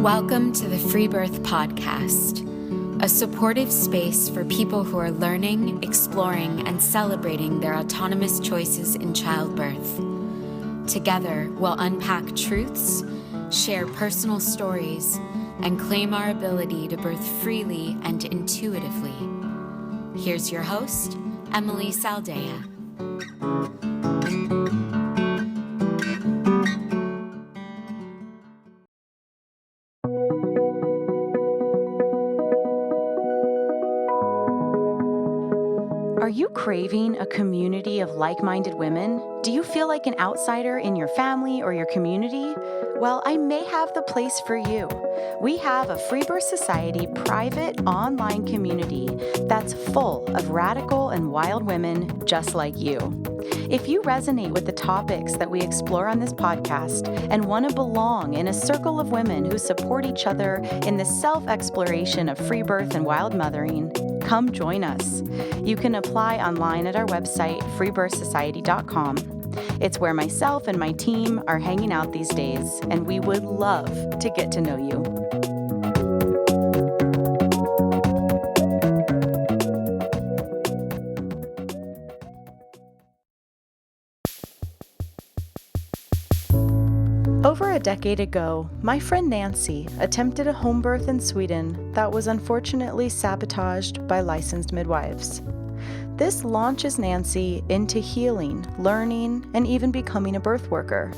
Welcome to the Freebirth podcast, a supportive space for people who are learning, exploring, and celebrating their autonomous choices in childbirth. Together, we'll unpack truths, share personal stories, and claim our ability to birth freely and intuitively. Here's your host, Emily Saldea. Are you craving a community of like-minded women? Do you feel like an outsider in your family or your community? Well, I may have the place for you. We have a Freebirth Society private online community that's full of radical and wild women just like you. If you resonate with the topics that we explore on this podcast and want to belong in a circle of women who support each other in the self-exploration of free birth and wild mothering, come join us. You can apply online at our website, freebirthsociety.com. It's where myself and my team are hanging out these days, and we would love to get to know you. Over a decade ago, my friend Nancy attempted a home birth in Sweden that was unfortunately sabotaged by licensed midwives. This launches Nancy into healing, learning, and even becoming a birth worker.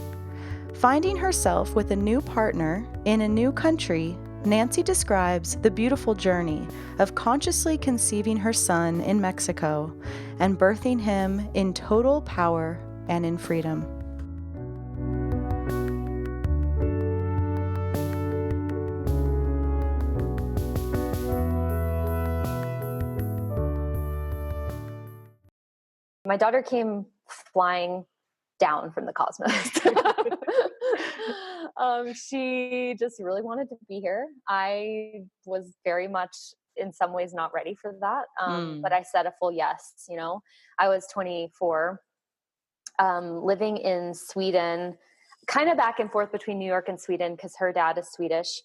Finding herself with a new partner in a new country, Nancy describes the beautiful journey of consciously conceiving her son in Mexico and birthing him in total power and in freedom. My daughter came flying down from the cosmos. She just really wanted to be here. I was very much, in some ways, not ready for that. But I said a full yes. I was 24, living in Sweden, kind of back and forth between New York and Sweden because her dad is Swedish.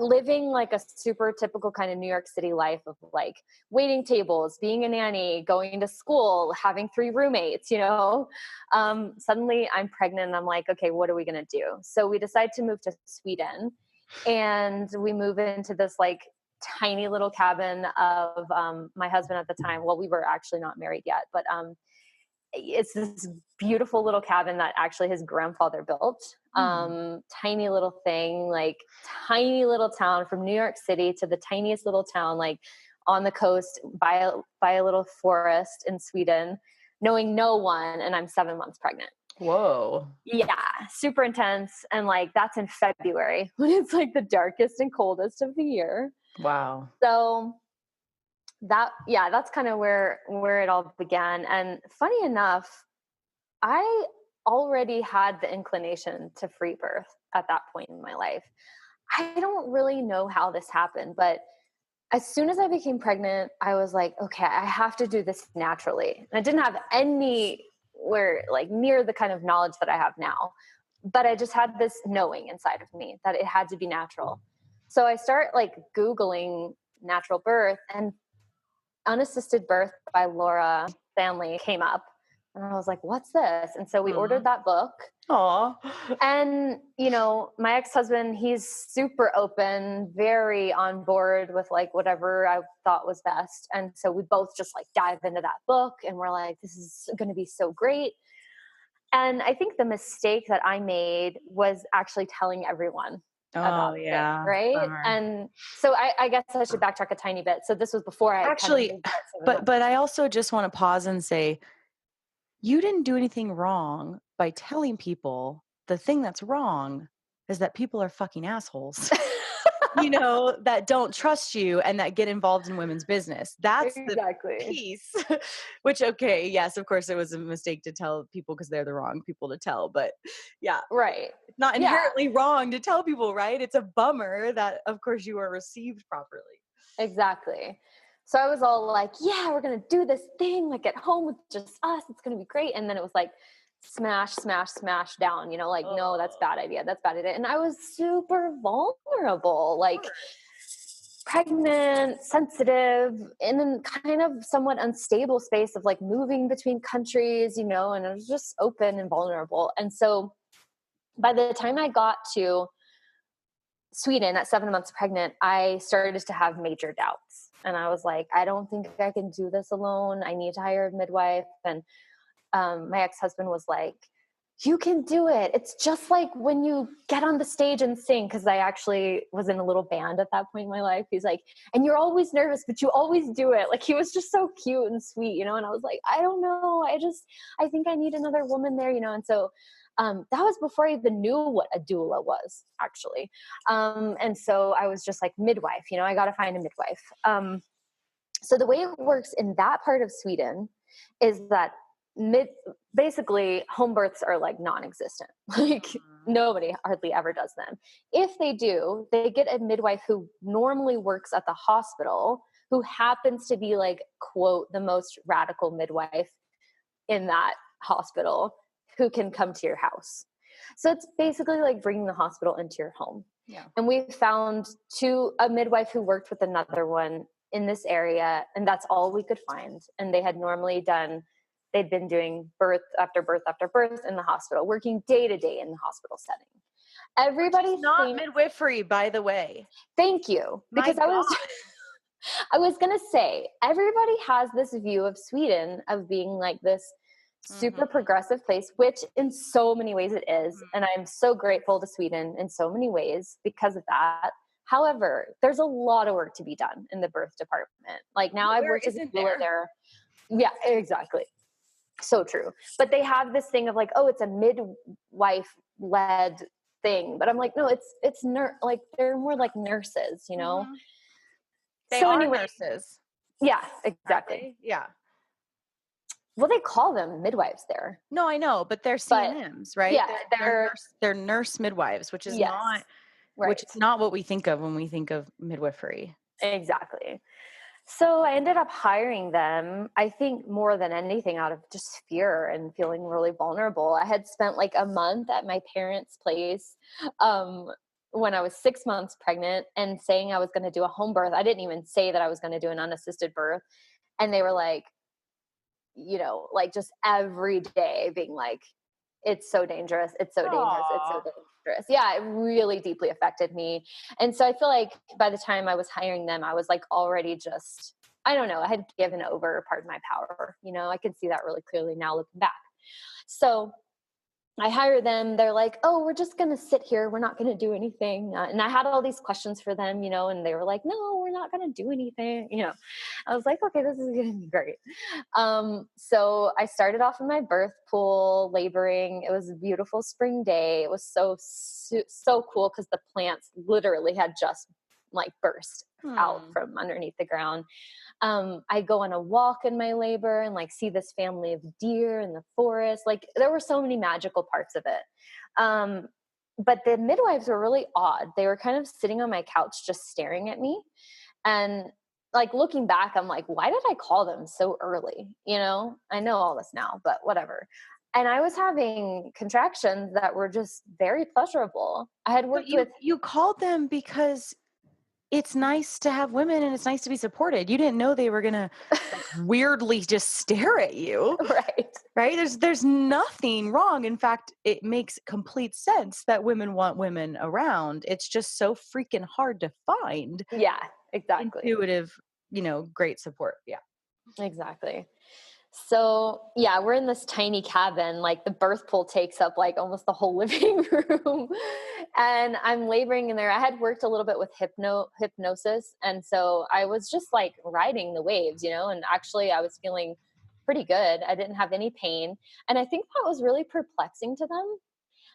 Living like a super typical kind of New York City life of like waiting tables, being a nanny, going to school, having 3 roommates, Suddenly I'm pregnant and I'm like, okay, what are we going to do? So we decide to move to Sweden, and we move into this like tiny little cabin of my husband at the time. Well, we were actually not married yet, but it's this beautiful little cabin that actually his grandfather built. Tiny little thing, like tiny little town from New York City to the tiniest little town, like on the coast by a little forest in Sweden, knowing no one. And I'm 7 months pregnant. Whoa. Yeah. Super intense. And like, that's in February when it's like the darkest and coldest of the year. Wow. So that's kind of where it all began. And funny enough, I already had the inclination to free birth at that point in my life. I don't really know how this happened, but as soon as I became pregnant, I was like, okay, I have to do this naturally. And I didn't have anywhere like near the kind of knowledge that I have now, but I just had this knowing inside of me that it had to be natural. So I start like Googling natural birth, and Unassisted Birth by Laura Stanley came up, and I was like, what's this? And so we ordered that book. Aw. And, my ex-husband, he's super open, very on board with like whatever I thought was best. And so we both just like dive into that book, and we're like, this is going to be so great. And I think the mistake that I made was actually telling everyone about it, right? Bummer. And so I guess I should backtrack a tiny bit. So this was before I actually, but I also just want to pause and say, you didn't do anything wrong by telling people. The thing that's wrong is that people are fucking assholes, that don't trust you and that get involved in women's business. That's exactly the piece, which, okay, yes, of course it was a mistake to tell people because they're the wrong people to tell, but yeah. Right. It's not inherently wrong to tell people, right? It's a bummer that, of course, you were received properly. Exactly. So I was all like, yeah, we're going to do this thing like at home with just us. It's going to be great. And then it was like smash, smash, smash down, you know, like, no, that's bad idea. That's bad idea. And I was super vulnerable, like pregnant, sensitive, in a kind of somewhat unstable space of like moving between countries, you know, and I was just open and vulnerable. And so by the time I got to Sweden at 7 months pregnant, I started to have major doubts. And I was like, I don't think I can do this alone. I need to hire a midwife. And my ex-husband was like, you can do it. It's just like when you get on the stage and sing, because I actually was in a little band at that point in my life. He's like, and you're always nervous, but you always do it. Like, he was just so cute and sweet, you know? And I was like, I don't know. I think I need another woman there, you know? And so that was before I even knew what a doula was, actually. And so I was just like, midwife, you know, I got to find a midwife. So the way it works in that part of Sweden is that basically home births are like non-existent. Like, nobody hardly ever does them. If they do, they get a midwife who normally works at the hospital, who happens to be like, quote, the most radical midwife in that hospital, who can come to your house. So it's basically like bringing the hospital into your home. Yeah. And we found a midwife who worked with another one in this area, and that's all we could find. And they'd been doing birth after birth after birth in the hospital, working day to day in the hospital setting. Everybody's not midwifery, by the way. Thank you. Because I was going to say, everybody has this view of Sweden of being like this super progressive place, which in so many ways it is. And I'm so grateful to Sweden in so many ways because of that. However, there's a lot of work to be done in the birth department. Like, now I've worked as a doula there. Yeah, exactly. So true. But they have this thing of like, oh, it's a midwife led thing. But I'm like, no, it's like, they're more like nurses, you know? They are nurses. Yeah, exactly. Yeah. Well, they call them midwives there. No, I know, but they're CNMs, right? Yeah, they're nurse midwives, which is not what we think of when we think of midwifery. Exactly. So I ended up hiring them, I think more than anything out of just fear and feeling really vulnerable. I had spent like a month at my parents' place when I was 6 months pregnant and saying I was going to do a home birth. I didn't even say that I was going to do an unassisted birth. And they were like, you know, like just every day being like, it's so dangerous. It's so dangerous. It's so dangerous. Yeah, it really deeply affected me. And so I feel like by the time I was hiring them, I was like already just, I don't know, I had given over part of my power. You know, I can see that really clearly now looking back. So I hire them. They're like, oh, we're just going to sit here. We're not going to do anything. And I had all these questions for them, you know, and they were like, no, we're not going to do anything. You know, I was like, okay, this is going to be great. So I started off in my birth pool, laboring. It was a beautiful spring day. It was so cool because the plants literally had just like burst out from underneath the ground. I go on a walk in my labor and like see this family of deer in the forest. Like, there were so many magical parts of it. But the midwives were really odd. They were kind of sitting on my couch, just staring at me. And like, looking back, I'm like, why did I call them so early? You know, I know all this now, but whatever. And I was having contractions that were just very pleasurable. I had worked with. You called them because it's nice to have women and it's nice to be supported. You didn't know they were going to weirdly just stare at you. Right. There's nothing wrong. In fact, it makes complete sense that women want women around. It's just so freaking hard to find. Yeah, exactly. Intuitive, you know, great support. Yeah, exactly. So yeah, we're in this tiny cabin, like the birth pool takes up like almost the whole living room. And I'm laboring in there. I had worked a little bit with hypnosis. And so I was just like riding the waves, you know, and actually I was feeling pretty good. I didn't have any pain. And I think that was really perplexing to them.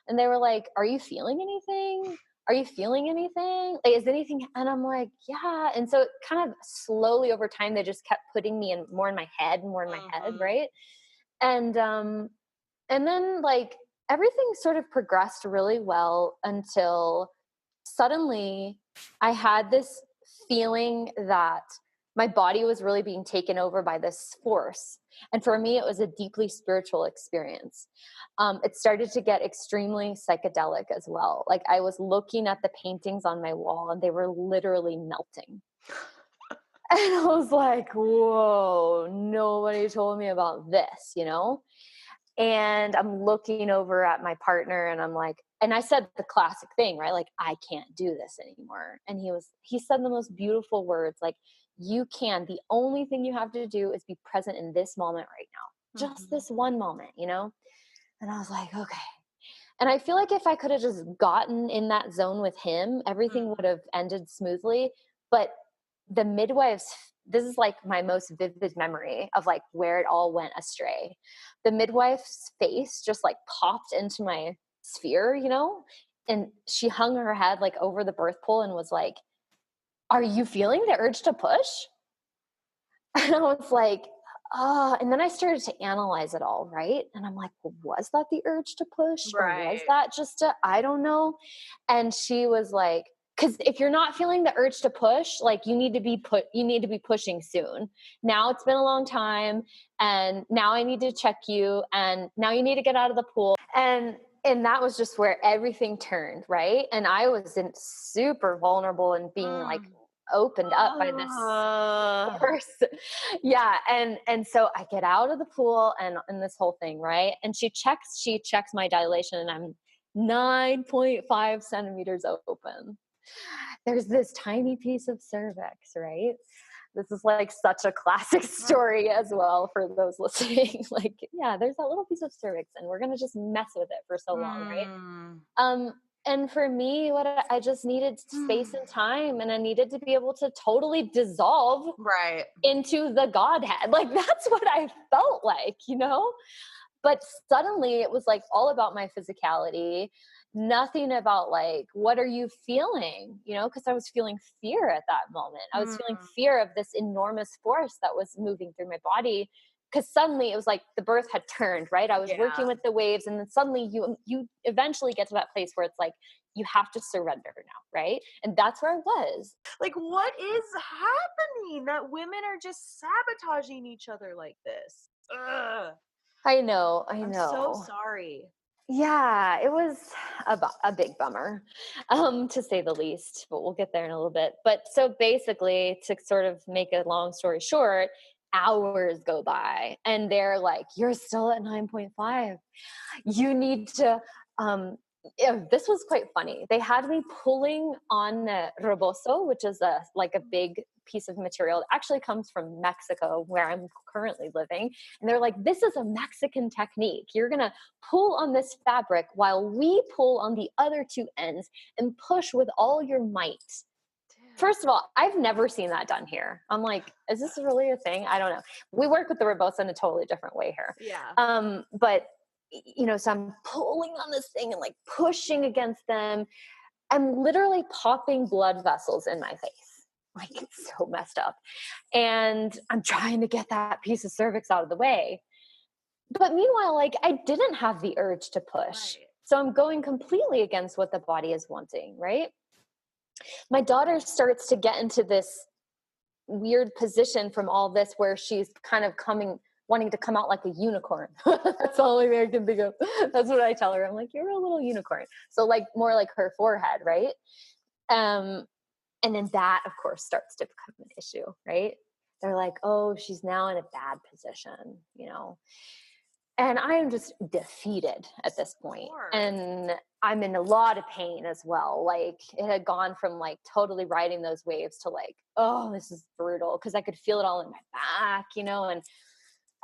And they were like, are you feeling anything? Are you feeling anything? Like, is anything? And I'm like, yeah. And so it kind of slowly over time, they just kept putting me more in my head, more in my head. Right. And then like everything sort of progressed really well until suddenly I had this feeling that my body was really being taken over by this force. And for me, it was a deeply spiritual experience. It started to get extremely psychedelic as well. Like I was looking at the paintings on my wall and they were literally melting. And I was like, whoa, nobody told me about this, you know? And I'm looking over at my partner and I'm like, and I said the classic thing, right? Like, I can't do this anymore. And he said the most beautiful words, like, you can. The only thing you have to do is be present in this moment right now. Just this one moment, you know? And I was like, okay. And I feel like if I could have just gotten in that zone with him, everything would have ended smoothly. But the midwives, this is like my most vivid memory of like where it all went astray. The midwife's face just like popped into my sphere, you know, and she hung her head like over the birth pool and was like, are you feeling the urge to push? And I was like, oh, and then I started to analyze it all, right? And I'm like, well, was that the urge to push? Or was that just I don't know. And she was like, because if you're not feeling the urge to push, like you need to be pushing soon. Now it's been a long time and now I need to check you and now you need to get out of the pool. And that was just where everything turned, right? And I was super vulnerable and being like opened up by this force. Yeah. And so I get out of the pool and this whole thing, right? And she checks my dilation and I'm 9.5 centimeters open. There's this tiny piece of cervix, right? This is like such a classic story as well for those listening. Like, yeah, there's that little piece of cervix and we're going to just mess with it for so long, right? And for me, I just needed space and time, and I needed to be able to totally dissolve into the Godhead. Like that's what I felt like, you know? But suddenly it was like all about my physicality, nothing about like, what are you feeling? You know, because I was feeling fear at that moment. I was feeling fear of this enormous force that was moving through my body. Because suddenly it was like the birth had turned, right? I was working with the waves, and then suddenly you eventually get to that place where it's like you have to surrender now, right? And that's where I was. Like, what is happening that women are just sabotaging each other like this? Ugh. I know. I'm so sorry. Yeah, it was a big bummer, to say the least, but we'll get there in a little bit. But so basically, to sort of make a long story short, hours go by and they're like, you're still at 9.5. You need to, this was quite funny. They had me pulling on rebozo, which is like a big piece of material. It actually comes from Mexico, where I'm currently living. And they're like, this is a Mexican technique. You're going to pull on this fabric while we pull on the other two ends and push with all your might. First of all, I've never seen that done here. I'm like, is this really a thing? I don't know. We work with the rebozo in a totally different way here. Yeah. But you know, so I'm pulling on this thing and like pushing against them. I'm literally popping blood vessels in my face. Like it's so messed up. And I'm trying to get that piece of cervix out of the way. But meanwhile, like I didn't have the urge to push. Right. So I'm going completely against what the body is wanting, right? My daughter starts to get into this weird position from all this where she's kind of wanting to come out like a unicorn. That's the only thing I can think of. That's what I tell her. I'm like, you're a little unicorn. So like more like her forehead, right? And then that, of course, starts to become an issue, right? They're like, oh, she's now in a bad position, you know? And I am just defeated at this point. And I'm in a lot of pain as well. Like it had gone from like totally riding those waves to like, oh, this is brutal. Cause I could feel it all in my back, you know? And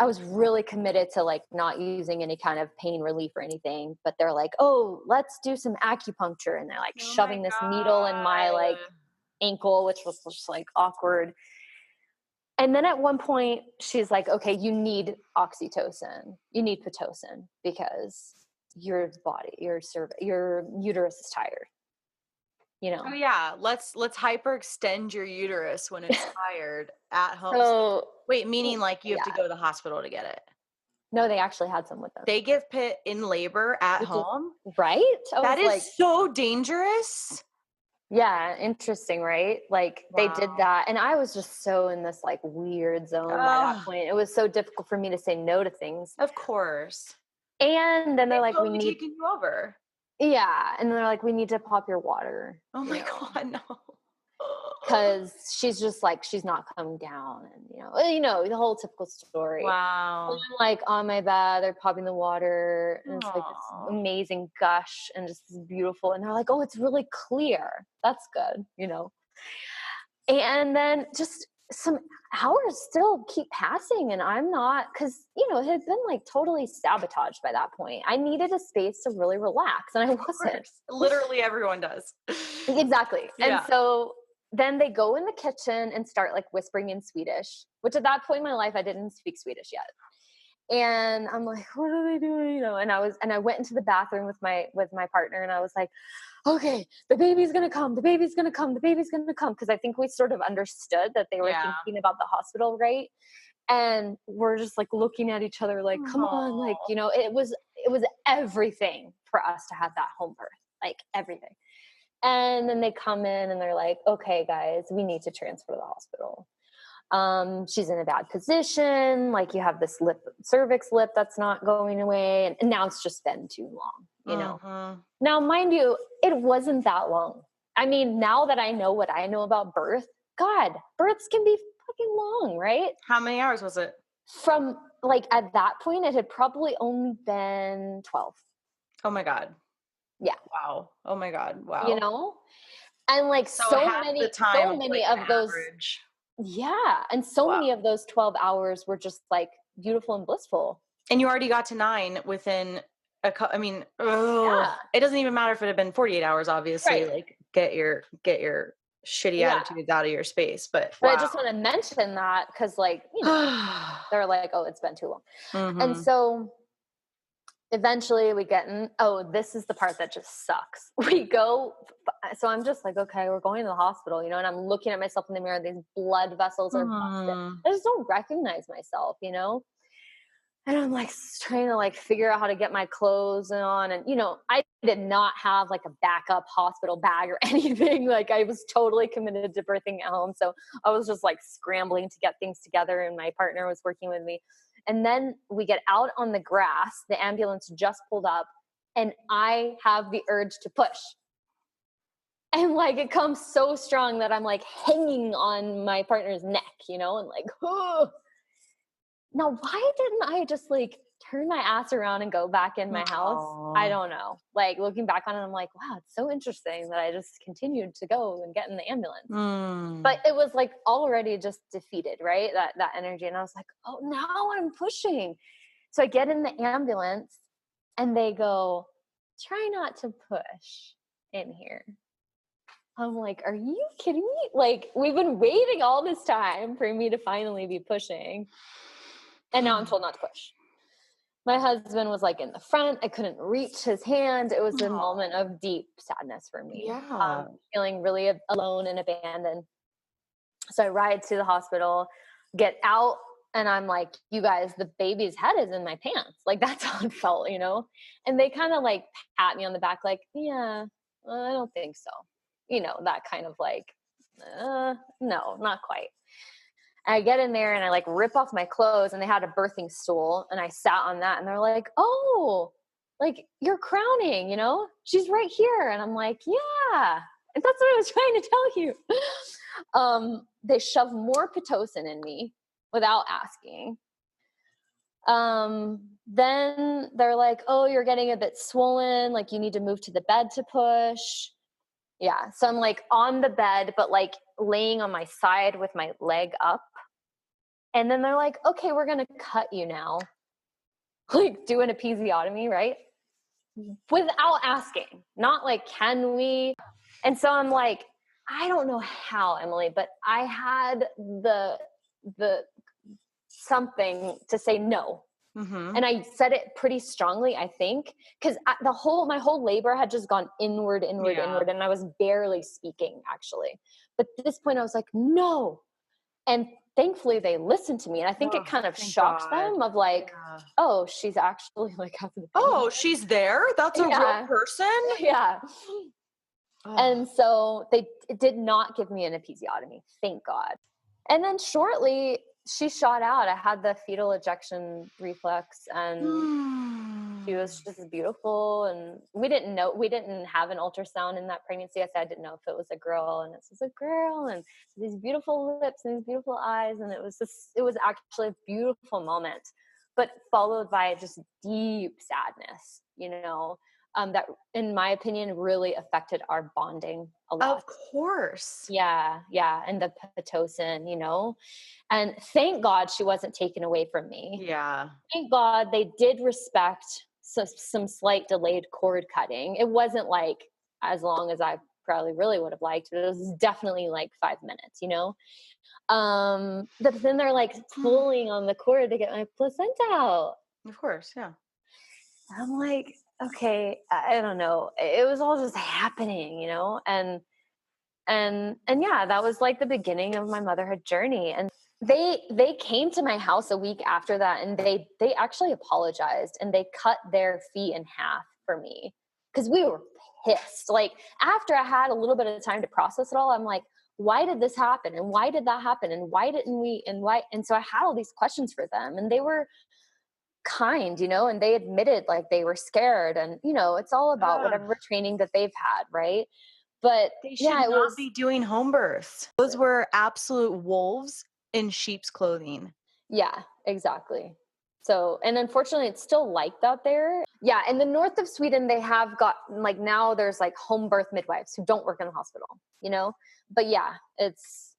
I was really committed to like not using any kind of pain relief or anything, but they're like, oh, let's do some acupuncture. And they're like shoving this needle in my like ankle, which was just like awkward. And then at one point she's like, okay, you need oxytocin. You need Pitocin because your uterus is tired. You know? Oh yeah. Let's hyperextend your uterus when it's tired at home. So wait, meaning like you have to go to the hospital to get it. No, they actually had some with them. They give Pit in labor at home? Right? That is like, so dangerous. Yeah, interesting, right? Like they did Wow. that, and I was just so in this like weird zone by that Oh, point. It was so difficult for me to say no to things. of course. And then they're They've like, we totally need, taken you over. yeah, and then they're like, we need to pop your water, Oh you my know, God, no. because she's just like she's not coming down, and the whole typical story. And Wow. I'm like on my bed, they're popping the water, and it's like this Aw. amazing gush and just this beautiful. And they're like, oh, it's really clear. That's good. And then just some hours still keep passing, and I'm not, because it had been like totally sabotaged by that point. I needed a space to really relax, and I Of wasn't. course. Literally everyone does. Exactly. And Yeah. so then they go in the kitchen and start like whispering in Swedish, which at that point in my life I didn't speak Swedish yet. And I'm like, what are they doing? And I went into the bathroom with my partner, and I was like, okay, the baby's gonna come, the baby's gonna come, the baby's gonna come. Because I think we sort of understood that they were Yeah. thinking about the hospital, right? And we're just like looking at each other like, come on, Aw. like, it was everything for us to have that home birth, like everything. And then they come in and they're like, okay, guys, we need to transfer to the hospital. She's in a bad position. Like, you have this cervix lip that's not going away. And now it's just been too long. Mhm. Now, mind you, it wasn't that long. I mean, now that I know what I know about birth, God, births can be fucking long, right? How many hours was it? From like at that point, it had probably only been 12. Oh my God. Yeah. Wow. Oh my God. Wow. And like So half the time so it's many like of an those. average. Yeah. And so Wow. many of those 12 hours were just like beautiful and blissful. And you already got to 9 within I mean, ugh. Yeah. It doesn't even matter if it had been 48 hours, obviously. Right. Like, get your shitty Yeah. attitudes out of your space. But But I wow. just want to mention that because, like, they're like, oh, it's been too long. And Mhm. so eventually we get in. Oh, this is the part that just sucks. So I'm just like, okay, we're going to the hospital, and I'm looking at myself in the mirror. These blood vessels are busted. Mhm. I just don't recognize myself, And I'm like trying to like figure out how to get my clothes on. And, I did not have like a backup hospital bag or anything. Like, I was totally committed to birthing at home. So I was just like scrambling to get things together, and my partner was working with me. And then we get out on the grass, the ambulance just pulled up, and I have the urge to push. And like, it comes so strong that I'm like hanging on my partner's neck, and like, oh. Now, why didn't I just like turn my ass around and go back in my house? I Aw. don't know. Like, looking back on it, I'm like, wow, it's so interesting that I just continued to go and get in the ambulance. Mm. But it was like already just defeated, right? That energy. And I was like, oh, now I'm pushing. So I get in the ambulance, and they go, try not to push in here. I'm like, are you kidding me? Like, we've been waiting all this time for me to finally be pushing. And now I'm told not to push. My husband was like in the front. I couldn't reach his hand. It was a moment of deep sadness for me. Yeah. Feeling really alone and abandoned. So I ride to the hospital, get out, and I'm like, you guys, the baby's head is in my pants. Like, that's how it felt, And they kind of like pat me on the back, like, yeah, I don't think so. That kind of like, no, not quite. I get in there and I like rip off my clothes, and they had a birthing stool, and I sat on that, and they're like, oh, like, you're crowning, she's right here. And I'm like, yeah, and that's what I was trying to tell you. They shove more Pitocin in me without asking. Then they're like, oh, you're getting a bit swollen. Like, you need to move to the bed to push. Yeah. So I'm like on the bed, but like laying on my side with my leg up. And then they're like, okay, we're going to cut you now. Like, do an episiotomy, right? Without asking. Not like, can we? And so I'm like, I don't know how, Emily, but I had the something to say no. Mm-hmm. And I said it pretty strongly, I think, because my whole labor had just gone inward, and I was barely speaking, actually. But at this point, I was like, no. And thankfully, they listened to me. And I think it kind of shocked them of like, oh, she's actually like having a baby. Oh, she's there? That's a real person? Yeah. And so they did not give me an episiotomy, thank God. And then shortly she shot out. I had the fetal ejection reflex, and she was just beautiful. And we didn't have an ultrasound in that pregnancy. I didn't know if it was a girl, and this was a girl, and these beautiful lips and these beautiful eyes. And it was actually a beautiful moment, but followed by just deep sadness, that in my opinion really affected our bonding a lot. Of course. Yeah. And the Pitocin, and thank God she wasn't taken away from me. Yeah. Thank God they did respect some slight delayed cord cutting. It wasn't like as long as I probably really would have liked, but it was definitely like 5 minutes, but then they're like pulling on the cord to get my placenta out. Of course. Yeah. I'm like, okay, I don't know. It was all just happening, and yeah, that was like the beginning of my motherhood journey. And they came to my house a week after that, and they actually apologized, and they cut their fee in half for me, because we were pissed. Like, after I had a little bit of time to process it all, I'm like, why did this happen? And why did that happen? And why didn't we? And why? And so I had all these questions for them, and they were kind, and they admitted like they were scared, and it's all about whatever training that they've had, right? But they should not be doing home births. Those were absolute wolves in sheep's clothing. Yeah, exactly. So, and unfortunately it's still like that there. Yeah, in the north of Sweden they have got, like, now there's like home birth midwives who don't work in a hospital, but yeah, it's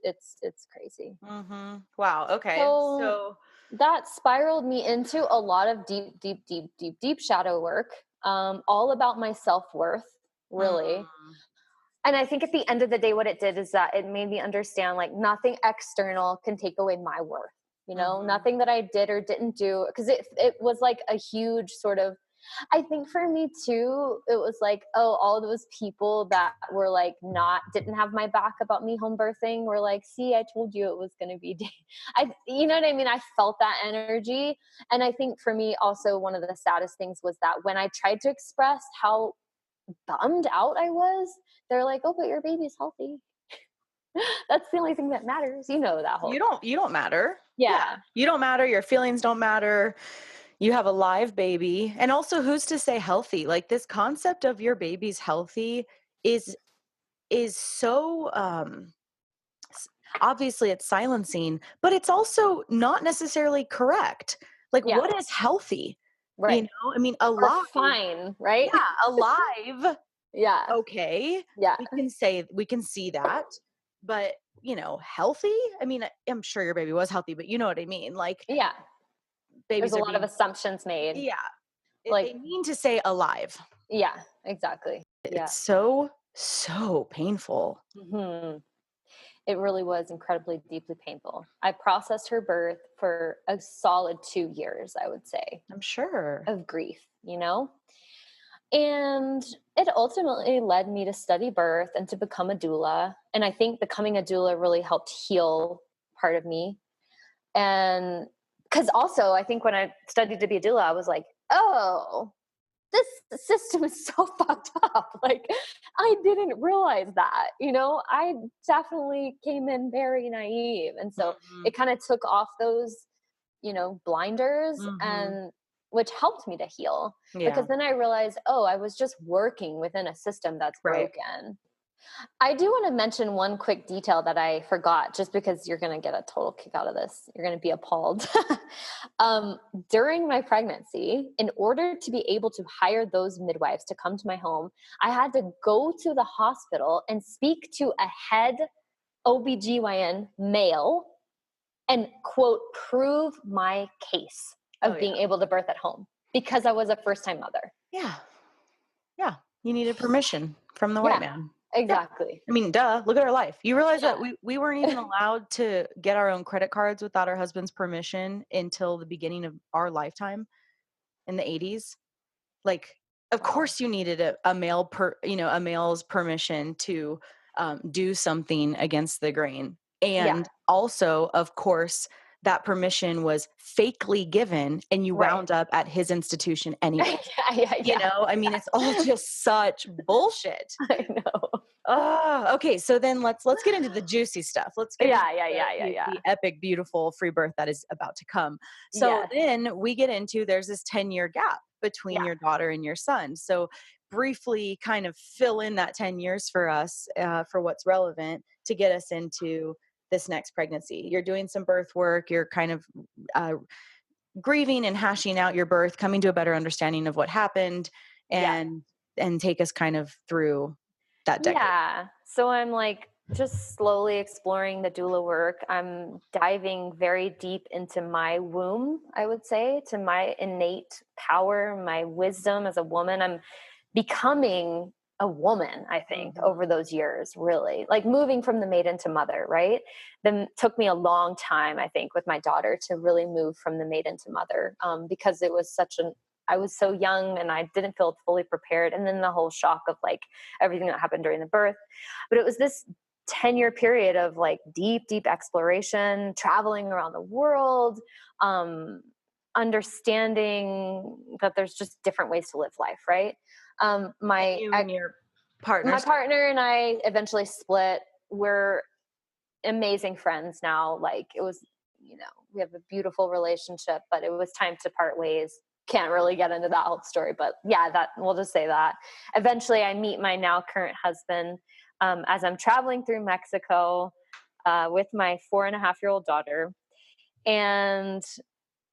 crazy. Mm-hmm. Wow. Okay. So that spiraled me into a lot of deep shadow work, all about my self-worth, really. And I think at the end of the day, what it did is that it made me understand, like, nothing external can take away my worth, nothing that I did or didn't do. Because it was like a huge sort of, I think for me too, it was like, oh, all those people that were like didn't have my back about me home birthing were like, see, I told you it was going to be, you know what I mean? I felt that energy. And I think for me also, one of the saddest things was that when I tried to express how bummed out I was, they're like, oh, but your baby's healthy. That's the only thing that matters. That whole, you don't matter. Yeah. You don't matter. Your feelings don't matter. You have a live baby. And also, who's to say healthy? Like, this concept of your baby's healthy is so, obviously it's silencing, but it's also not necessarily correct. Like, what is healthy? Right. I mean, alive. Or fine, right? Yeah, alive. Yeah. Okay. Yeah. We can see that. But, healthy? I mean, I'm sure your baby was healthy, but you know what I mean? Like, Yeah. Babies There's a lot of assumptions made. Yeah. Like, they mean to say alive. Yeah, exactly. Yeah. It's so painful. Mm-hmm. It really was incredibly, deeply painful. I processed her birth for a solid 2 years, I would say. I'm sure. Of grief, And it ultimately led me to study birth and to become a doula. And I think becoming a doula really helped heal part of me. And because also, I think when I studied to be a doula, I was like, oh, this system is so fucked up. Like, I didn't realize that, I definitely came in very naive. And so it kind of took off those, blinders, and which helped me to heal. Yeah. Because then I realized, oh, I was just working within a system that's broken. I do want to mention one quick detail that I forgot, just because you're going to get a total kick out of this. You're going to be appalled. During my pregnancy, in order to be able to hire those midwives to come to my home, I had to go to the hospital and speak to a head OBGYN male and, quote, prove my case of being able to birth at home, because I was a first-time mother. Yeah. Yeah. You needed permission from the white man. Exactly. Yeah. I mean, duh, look at our life. You realize that we weren't even allowed to get our own credit cards without our husband's permission until the beginning of our lifetime in the 80s. Like, of course you needed a male's permission to do something against the grain. And also, of course, that permission was fakely given and you Right. wound up at his institution anyway. Yeah. I mean, it's all just such bullshit. I know. Oh, okay. So then let's get into the juicy stuff. Let's get into the epic, beautiful free birth that is about to come. So Yes. then we get into, there's this 10-year gap between Yeah. your daughter and your son. So briefly kind of fill in that 10 years for us, for what's relevant to get us into this next pregnancy. You're doing some birth work. You're kind of grieving and hashing out your birth, coming to a better understanding of what happened, Yeah. and take us kind of through that decade. Yeah. So I'm like just slowly exploring the doula work. I'm diving very deep into my womb, I would say, to my innate power, my wisdom as a woman. I'm becoming a woman, I think, over those years, really. Like moving from the maiden to mother, right? Then took me a long time, I think, with my daughter to really move from the maiden to mother, because it was I was so young and I didn't feel fully prepared. And then the whole shock of like everything that happened during the birth. But it was this 10-year period of like deep exploration, traveling around the world, understanding that there's just different ways to live life, right? You and your partner. My partner and I eventually split. We're amazing friends now. Like it was, we have a beautiful relationship, but it was time to part ways. Can't really get into that whole story, but yeah, that we'll just say that. Eventually I meet my now current husband, as I'm traveling through Mexico, with my 4.5-year-old daughter. And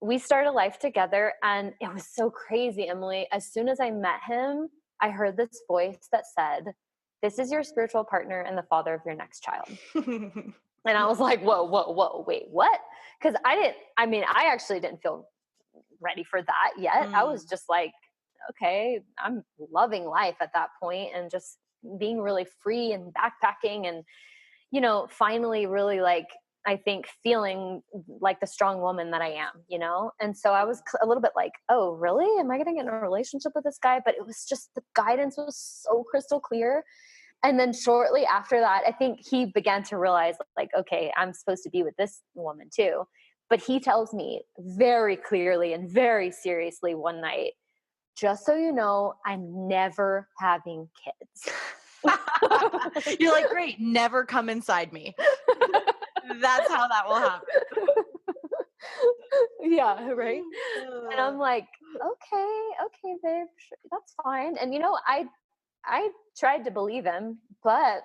we started a life together, and it was so crazy, Emily. As soon as I met him, I heard this voice that said, "This is your spiritual partner and the father of your next child." And I was like, whoa, wait, what? Because I actually didn't feel ready for that yet. I was just like, okay, I'm loving life at that point and just being really free and backpacking and, finally really like, I think feeling like the strong woman that I am, And so I was a little bit like, oh, really? Am I going to get in a relationship with this guy? But it was just, the guidance was so crystal clear. And then shortly after that, I think he began to realize like, okay, I'm supposed to be with this woman too. But he tells me very clearly and very seriously one night, just so you know, I'm never having kids. You're like, great, never come inside me. That's how that will happen. Yeah, right. And I'm like, okay, babe, sure, that's fine. And I tried to believe him, but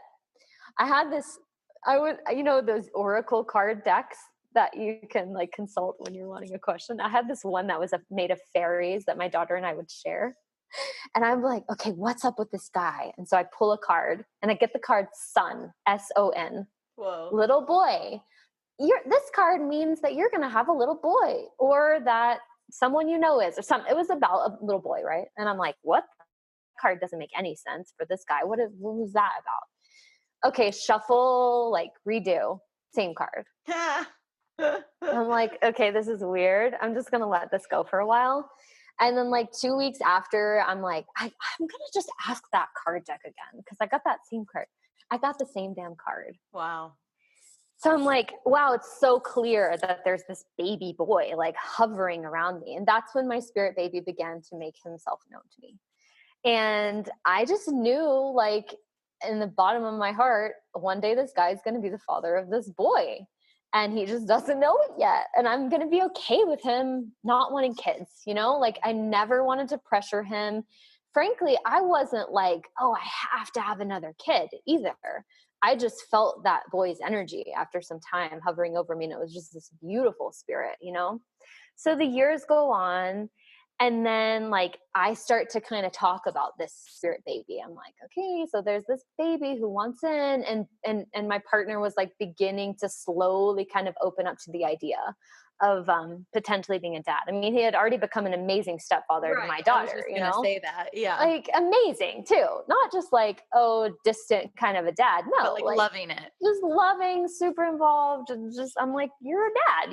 I had this, those oracle card decks that you can like consult when you're wanting a question. I had this one that was made of fairies that my daughter and I would share. And I'm like, okay, what's up with this guy? And so I pull a card and I get the card son, S-O-N. Whoa. Little boy. This card means that you're going to have a little boy, or that someone is, or something. It was about a little boy, right? And I'm like, what? Card doesn't make any sense for this guy. What was that about? Okay, shuffle, like redo, same card. I'm like, okay, this is weird. I'm just gonna let this go for a while. And then like 2 weeks after, I'm like, I'm gonna just ask that card deck again, because I got that same card. I got the same damn card. Wow. So I'm like, wow, it's so clear that there's this baby boy like hovering around me. And that's when my spirit baby began to make himself known to me. And I just knew, like, in the bottom of my heart, one day this guy is going to be the father of this boy. And he just doesn't know it yet. And I'm going to be okay with him not wanting kids, Like, I never wanted to pressure him. Frankly, I wasn't like, oh, I have to have another kid either. I just felt that boy's energy after some time hovering over me. And it was just this beautiful spirit, So the years go on. And then like, I start to kind of talk about this spirit baby. I'm like, okay, so there's this baby who wants in, and my partner was like beginning to slowly kind of open up to the idea of potentially being a dad. I mean, he had already become an amazing stepfather to my daughter. I was just gonna say that, yeah, like amazing too, not just like, oh, distant kind of a dad. No, but like loving it, just loving, super involved, and just I'm like, you're a dad,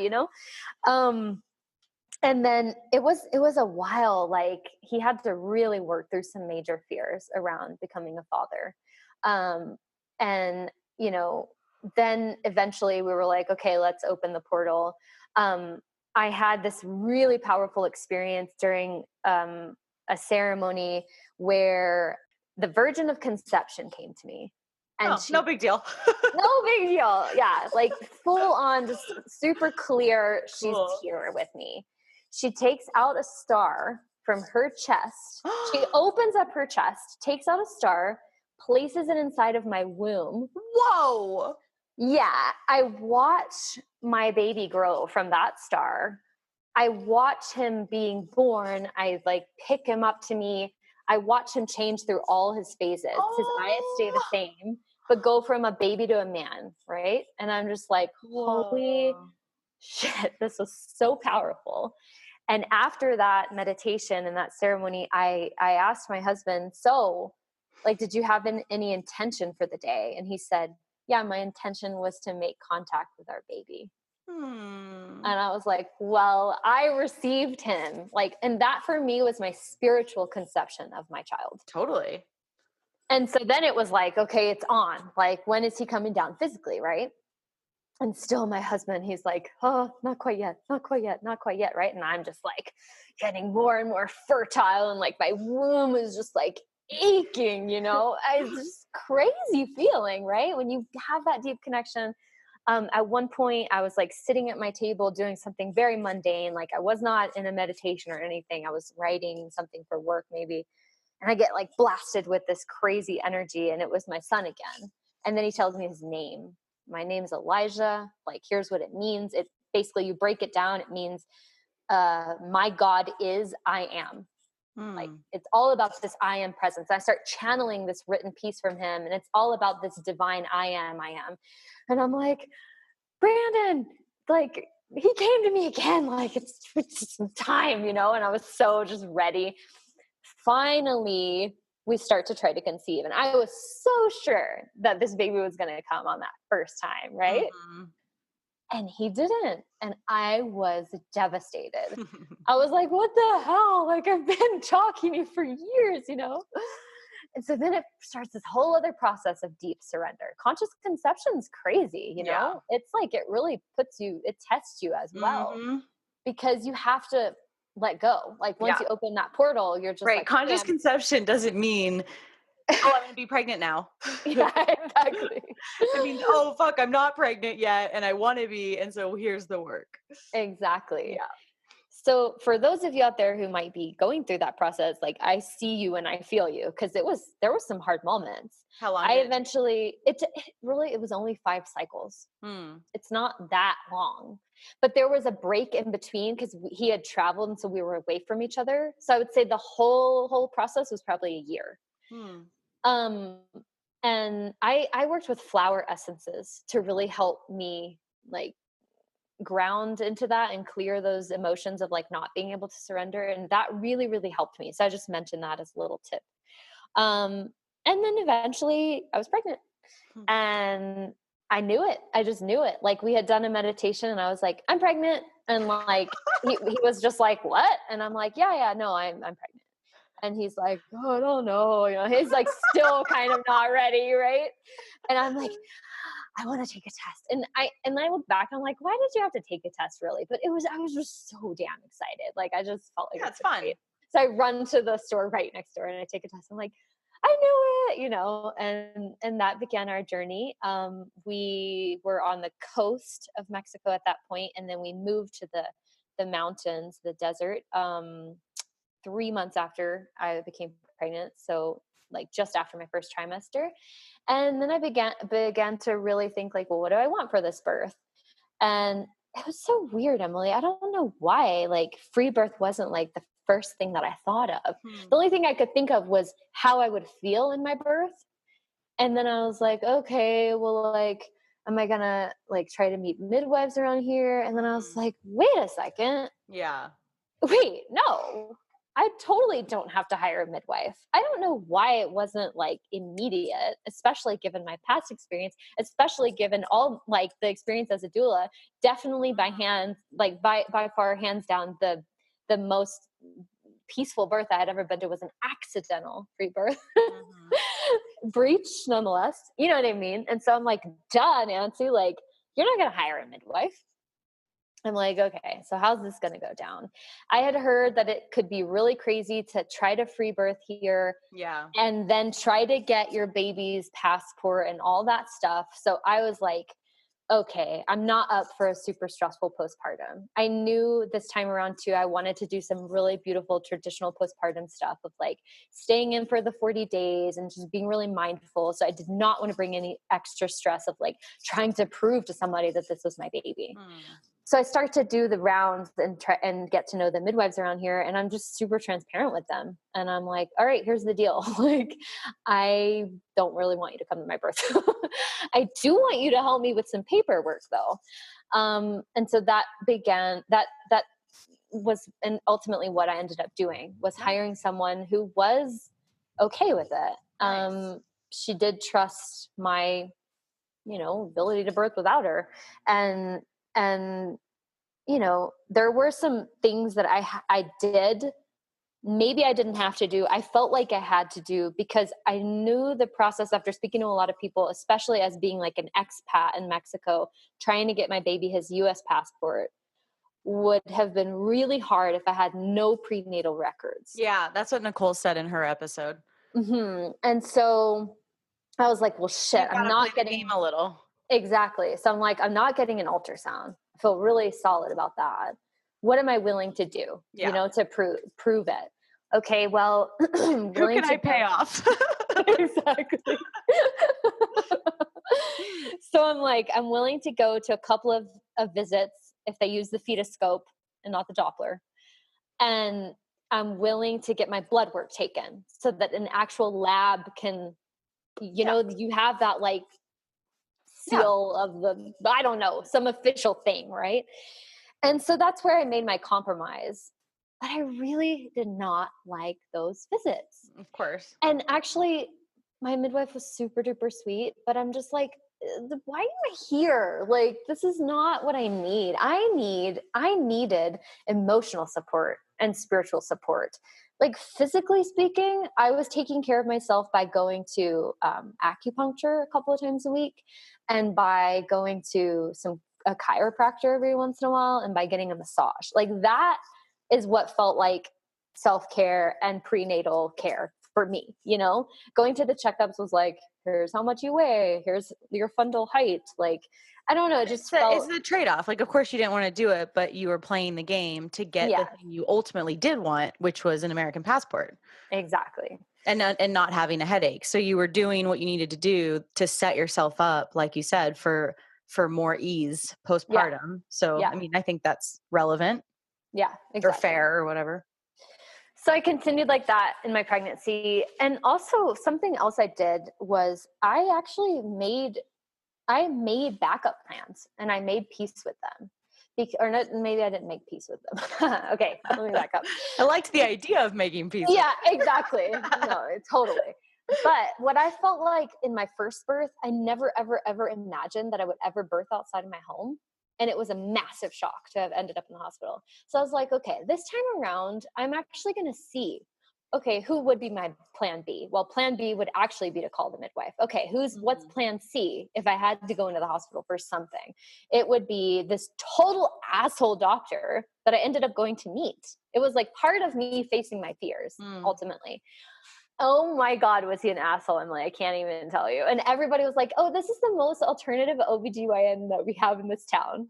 And then it was a while, like he had to really work through some major fears around becoming a father. And, then eventually we were like, okay, let's open the portal. I had this really powerful experience during a ceremony where the Virgin of Conception came to me. And no big deal. no big deal. Yeah. Like full on, just super clear. She's Cool. here with me. She takes out a star from her chest. She opens up her chest, takes out a star, places it inside of my womb. Whoa. Yeah. I watch my baby grow from that star. I watch him being born. I like pick him up to me. I watch him change through all his phases. His eyes stay the same, but go from a baby to a man, right? And I'm just like, holy shit, this was so powerful. And after that meditation and that ceremony, I asked my husband, so like, did you have any intention for the day? And he said, yeah, my intention was to make contact with our baby. And I was like, well, I received him. Like, and that for me was my spiritual conception of my child. Totally. And so then it was like, okay, it's on. Like, when is he coming down physically, right? And still my husband, he's like, oh, not quite yet, not quite yet, not quite yet, right? And I'm just like getting more and more fertile, and like my womb is just like aching, you know? It's just crazy feeling, right? When you have that deep connection. At one point I was like sitting at my table doing something very mundane. Like I was not in a meditation or anything. I was writing something for work maybe. And I get like blasted with this crazy energy, and it was my son again. And then he tells me his name. My name's Elijah. Like, here's what it means. It basically, you break it down. It means, my God is, I am. Like, it's all about this I am presence. I start channeling this written piece from him, and it's all about this divine I am. And I'm like, Brandon, like, he came to me again. Like, it's time, you know? And I was so just ready. Finally, we start to try to conceive. And I was so sure that this baby was going to come on that first time, right? And he didn't. And I was devastated. I was like, what the hell? Like, I've been talking to you for years, you know? And so then it starts this whole other process of deep surrender. Conscious conception is crazy, you know? It's like, it really it tests you as well, because you have to let go. Like, once you open that portal, you're just like, conscious conception doesn't mean, oh, I'm going to be pregnant now. Yeah, exactly. It means, oh, fuck, I'm not pregnant yet, and I want to be, and so here's the work. Exactly. Yeah. So for those of you out there who might be going through that process, like, I see you and I feel you, because there was some hard moments. How long? It was only 5 cycles. It's not that long, but there was a break in between because he had traveled, and so we were away from each other. So I would say the whole process was probably a year. And I worked with flower essences to really help me like ground into that and clear those emotions of like not being able to surrender. And that really, really helped me. So I just mentioned that as a little tip. And then eventually I was pregnant, and I knew it. I just knew it. Like, we had done a meditation, and I was like, I'm pregnant. And like, he was just like, what? And I'm like, yeah, no, I'm pregnant. And he's like, oh, I don't know. You know, he's like still kind of not ready. Right. And I'm like, I want to take a test. And I look back, I'm like, why did you have to take a test really? But I was just so damn excited. Like, I just felt like it's fun. Great. So I run to the store right next door and I take a test. I'm like, I knew it, you know, and that began our journey. We were on the coast of Mexico at that point, and then we moved to the mountains, the desert, 3 months after I became pregnant. So like just after my first trimester. And then I began to really think like, well, what do I want for this birth? And it was so weird, Emily. I don't know why, like, free birth wasn't like the first thing that I thought of. The only thing I could think of was how I would feel in my birth. And then I was like, okay, well, like, am I gonna like try to meet midwives around here? And then I was like, wait a second. Yeah. Wait, no. I totally don't have to hire a midwife. I don't know why it wasn't like immediate, especially given my past experience, especially given all like the experience as a doula. Definitely by far, hands down, the most peaceful birth I had ever been to was an accidental free birth. Breach nonetheless. You know what I mean? And so I'm like, duh, Nancy, like, you're not going to hire a midwife. I'm like, okay, so how's this going to go down? I had heard that it could be really crazy to try to free birth here. Yeah. And then try to get your baby's passport and all that stuff. So I was like, okay, I'm not up for a super stressful postpartum. I knew this time around too, I wanted to do some really beautiful traditional postpartum stuff of like staying in for the 40 days and just being really mindful. So I did not want to bring any extra stress of like trying to prove to somebody that this was my baby. So I start to do the rounds and try and get to know the midwives around here. And I'm just super transparent with them. And I'm like, all right, here's the deal. Like, I don't really want you to come to my birth. I do want you to help me with some paperwork though. And so that began, that was, and ultimately what I ended up doing was hiring someone who was okay with it. Nice. She did trust my, ability to birth without her. And there were some things that I did, maybe I didn't have to do. I felt like I had to do because I knew the process after speaking to a lot of people, especially as being like an expat in Mexico, trying to get my baby his US passport would have been really hard if I had no prenatal records. Yeah, that's what Nicole said in her episode. Mm-hmm. And so I was like, well, shit, I'm not play the getting game a little. Exactly. So I'm like, I'm not getting an ultrasound. I feel really solid about that. What am I willing to do, to prove it? Okay, well, who can I pay off? Exactly. So I'm like, I'm willing to go to a couple of visits if they use the fetoscope and not the Doppler. And I'm willing to get my blood work taken so that an actual lab can, you have that like seal of I don't know, some official thing, right? And so that's where I made my compromise. But I really did not like those visits. Of course. And actually, my midwife was super duper sweet, but I'm just like, why am I here? Like, this is not what I need. I needed emotional support and spiritual support. Like, physically speaking, I was taking care of myself by going to acupuncture a couple of times a week and by going to a chiropractor every once in a while and by getting a massage. Like, that is what felt like self-care and prenatal care for me. Going to the checkups was like, here's how much you weigh, here's your fundal height. Like, I don't know, it just it's the trade-off. Like, of course you didn't want to do it, but you were playing the game to get the thing you ultimately did want, which was an American passport. Exactly. And not having a headache. So you were doing what you needed to do to set yourself up, like you said, for more ease postpartum. So, I mean, I think that's relevant. Yeah, exactly. Or fair or whatever. So I continued like that in my pregnancy. And also something else I did was I actually made backup plans and I made peace with them. Maybe I didn't make peace with them. Okay, let me back up. I liked the idea of making peace. Yeah, exactly. No, totally. But what I felt like in my first birth, I never, ever, ever imagined that I would ever birth outside of my home. And it was a massive shock to have ended up in the hospital. So I was like, okay, this time around, I'm actually going to see, okay, who would be my plan B? Well, plan B would actually be to call the midwife. Okay, what's plan C if I had to go into the hospital for something? It would be this total asshole doctor that I ended up going to meet. It was like part of me facing my fears, ultimately. Oh my God, was he an asshole, Emily? I can't even tell you. And everybody was like, oh, this is the most alternative OBGYN that we have in this town.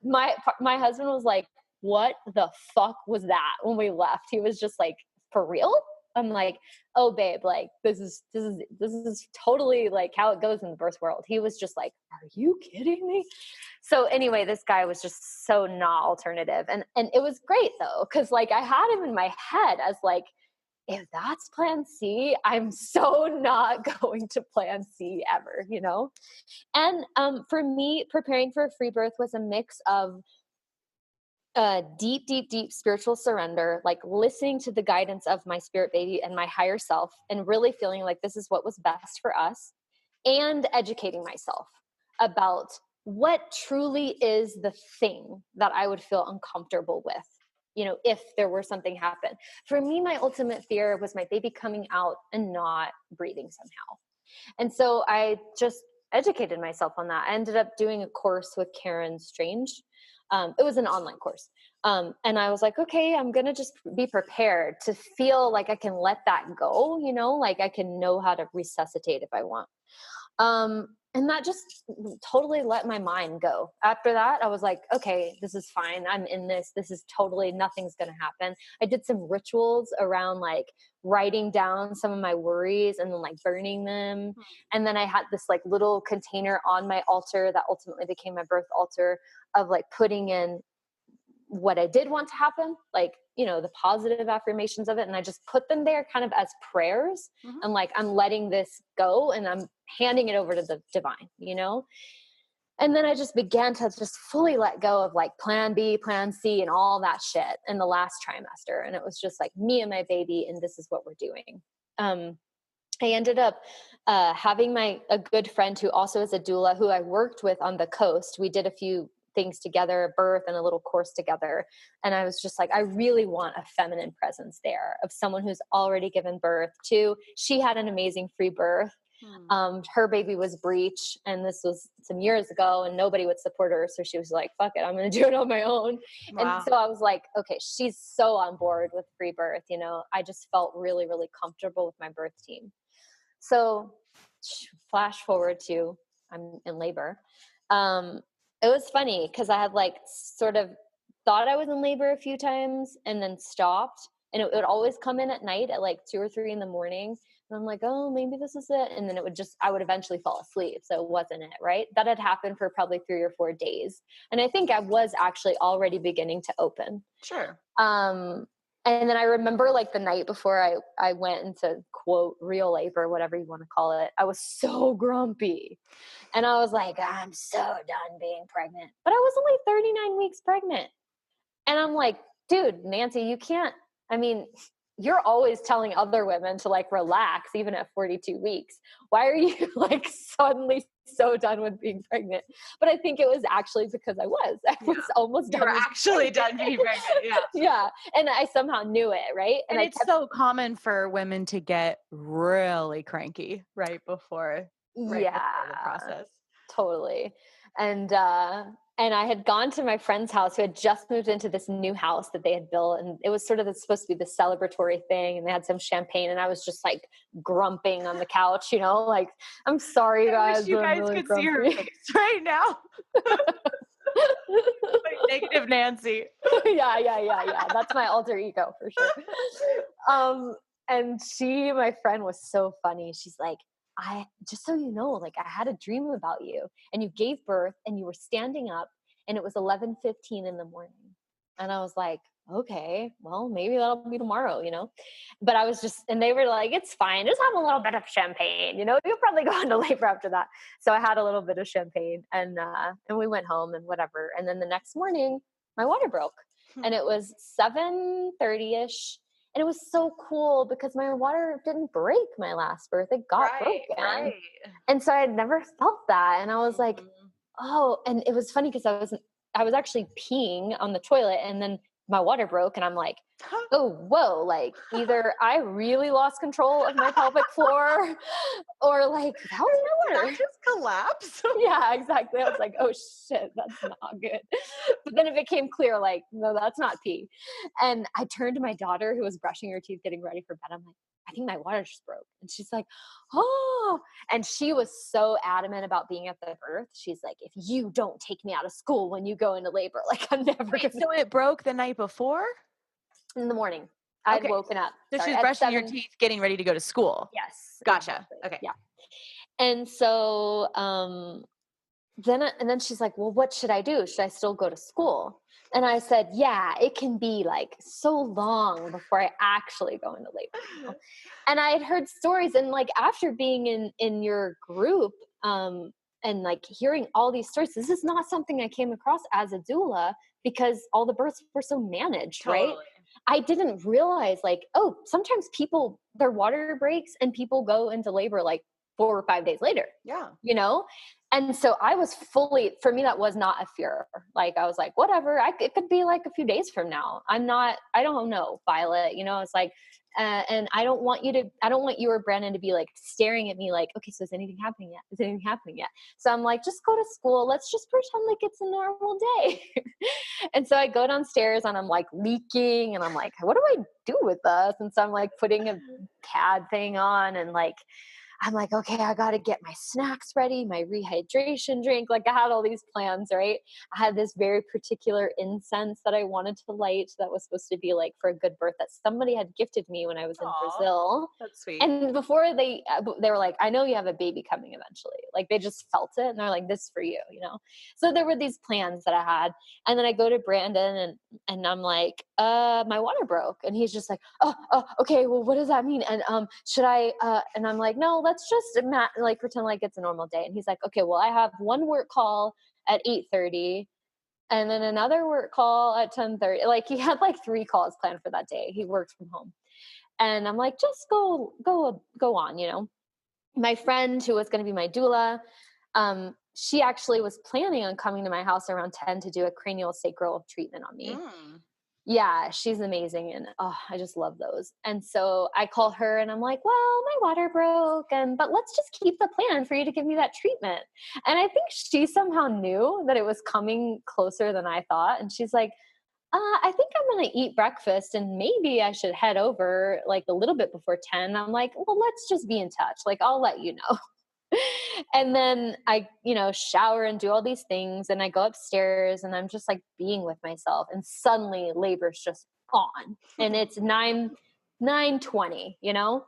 My husband was like, what the fuck was that when we left? He was just like, for real? I'm like, oh babe, like this is totally like how it goes in the birth world. He was just like, are you kidding me? So anyway, this guy was just so not alternative. And it was great though, because like I had him in my head as like, if that's plan C, I'm so not going to plan C ever, And for me, preparing for a free birth was a mix of deep, deep, deep spiritual surrender, like listening to the guidance of my spirit baby and my higher self and really feeling like this is what was best for us, and educating myself about what truly is the thing that I would feel uncomfortable with. If there were something happen. For me, my ultimate fear was my baby coming out and not breathing somehow. And so I just educated myself on that. I ended up doing a course with Karen Strange It was an online course. And I was like, okay, I'm going to just be prepared to feel like I can let that go, you know, like I can know how to resuscitate if I want. And that just totally let my mind go. After that, I was like, okay, this is fine. I'm in this. This is totally, nothing's going to happen. I did some rituals around like writing down some of my worries and then like burning them. And then I had this like little container on my altar that ultimately became my birth altar of like putting in what I did want to happen, like, you know, the positive affirmations of it. And I just put them there kind of as prayers. And like, I'm letting this go and I'm handing it over to the divine, you know? And then I just began to just fully let go of like plan B, plan C, and all that shit in the last trimester. And it was just like me and my baby, and this is what we're doing. I ended up having a good friend who also is a doula who I worked with on the coast. We did a few things together, a birth and a little course together. And I was just like, I really want a feminine presence there of someone who's already given birth to. She had an amazing free birth. Her baby was breech, and this was some years ago, and nobody would support her. So she was like, fuck it, I'm going to do it on my own. Wow. And so I was like, okay, she's so on board with free birth. You know, I just felt really, really comfortable with my birth team. So flash forward to I'm in labor. It was funny because I had like sort of thought I was in labor a few times and then stopped, and it would always come in at night at like 2 or 3 in the morning. And I'm like, oh, maybe this is it. And then I would eventually fall asleep. So it wasn't it, right? That had happened for probably 3 or 4 days. And I think I was actually already beginning to open. Sure. And then I remember like the night before I went into quote real labor, whatever you want to call it, I was so grumpy. And I was like, I'm so done being pregnant. But I was only 39 weeks pregnant. And I'm like, dude, Nancy, you can't, I mean, you're always telling other women to like relax even at 42 weeks. Why are you like suddenly so done with being pregnant? But I think it was actually because I was almost done. You were actually done being pregnant. Yeah. Yeah. And I somehow knew it. Right. And it's so common for women to get really cranky right before the process. Totally. And I had gone to my friend's house who had just moved into this new house that they had built. And it was sort of supposed to be the celebratory thing. And they had some champagne. And I I was just like grumping on the couch, you know, like, I'm sorry, guys. I wish you guys really could see her face right now. Like negative Nancy. Yeah. That's my alter ego for sure. And my friend was so funny. She's like, just so you know, like I had a dream about you and you gave birth and you were standing up and it was 11:15 in the morning. And I was like, okay, well, maybe that'll be tomorrow, you know? But I was and they were like, it's fine. Just have a little bit of champagne, you know, you'll probably go into labor after that. So I had a little bit of champagne and we went home and whatever. And then the next morning my water broke and it was 7:30ish. And it was so cool because my water didn't break my last birth. It got broken. Right. And so I had never felt that. And I was like, oh, and it was funny because I was actually peeing on the toilet and then my water broke and I'm like, oh, whoa, like either I really lost control of my pelvic floor or like that was my water. Did I just collapse? Yeah, exactly. I was like, oh shit, that's not good. But then it became clear, like, no, that's not pee. And I turned to my daughter who was brushing her teeth, getting ready for bed. I'm like, I think my water just broke. And she's like, oh, and she was so adamant about being at the birth. She's like, if you don't take me out of school when you go into labor, like I'm never going to. So it broke the night before? In the morning. I'd woken up. So she's brushing your teeth, getting ready to go to school. Yes. Gotcha. Exactly. Okay. Yeah. And so, then she's like, well, what should I do? Should I still go to school? And I said, yeah, it can be like so long before I actually go into labor. You know? And I had heard stories and like after being in your group, and like hearing all these stories, this is not something I came across as a doula because all the births were so managed, right? I didn't realize like, oh, sometimes their water breaks and people go into labor like 4 or 5 days later. Yeah. You know? And so I was for me, that was not a fear. Like, I was like, whatever, it could be like a few days from now. I don't know, Violet, you know, it's like, And I don't want you or Brandon to be like staring at me like, okay, so is anything happening yet? Is anything happening yet? So I'm like, just go to school. Let's just pretend like it's a normal day. And so I go downstairs and I'm like leaking and I'm like, what do I do with this? And so I'm like putting a pad thing on and like, I'm like, okay, I got to get my snacks ready, my rehydration drink. Like I had all these plans, right? I had this very particular incense that I wanted to light that was supposed to be like for a good birth that somebody had gifted me when I was in Brazil. That's sweet. And before they were like, I know you have a baby coming eventually. Like they just felt it and they're like, this is for you, you know? So there were these plans that I had. And then I go to Brandon and I'm like, my water broke. And he's just like, oh, okay, well, what does that mean? And should I, and I'm like, no, let's just like pretend like it's a normal day. And he's like, okay, well, I have one work call at 8:30 and then another work call at 10:30. Like he had like 3 calls planned for that day. He works from home. And I'm like, just go on, you know. My friend who was going to be my doula, she actually was planning on coming to my house around 10 to do a cranial sacral treatment on me. Yeah, she's amazing. And I just love those. And so I call her and I'm like, well, my water broke, but let's just keep the plan for you to give me that treatment. And I think she somehow knew that it was coming closer than I thought. And she's like, I think I'm going to eat breakfast and maybe I should head over like a little bit before 10. I'm like, well, let's just be in touch. Like, I'll let you know. And then I, shower and do all these things. And I go upstairs and I'm just like being with myself. And suddenly labor's just on and it's 9:20,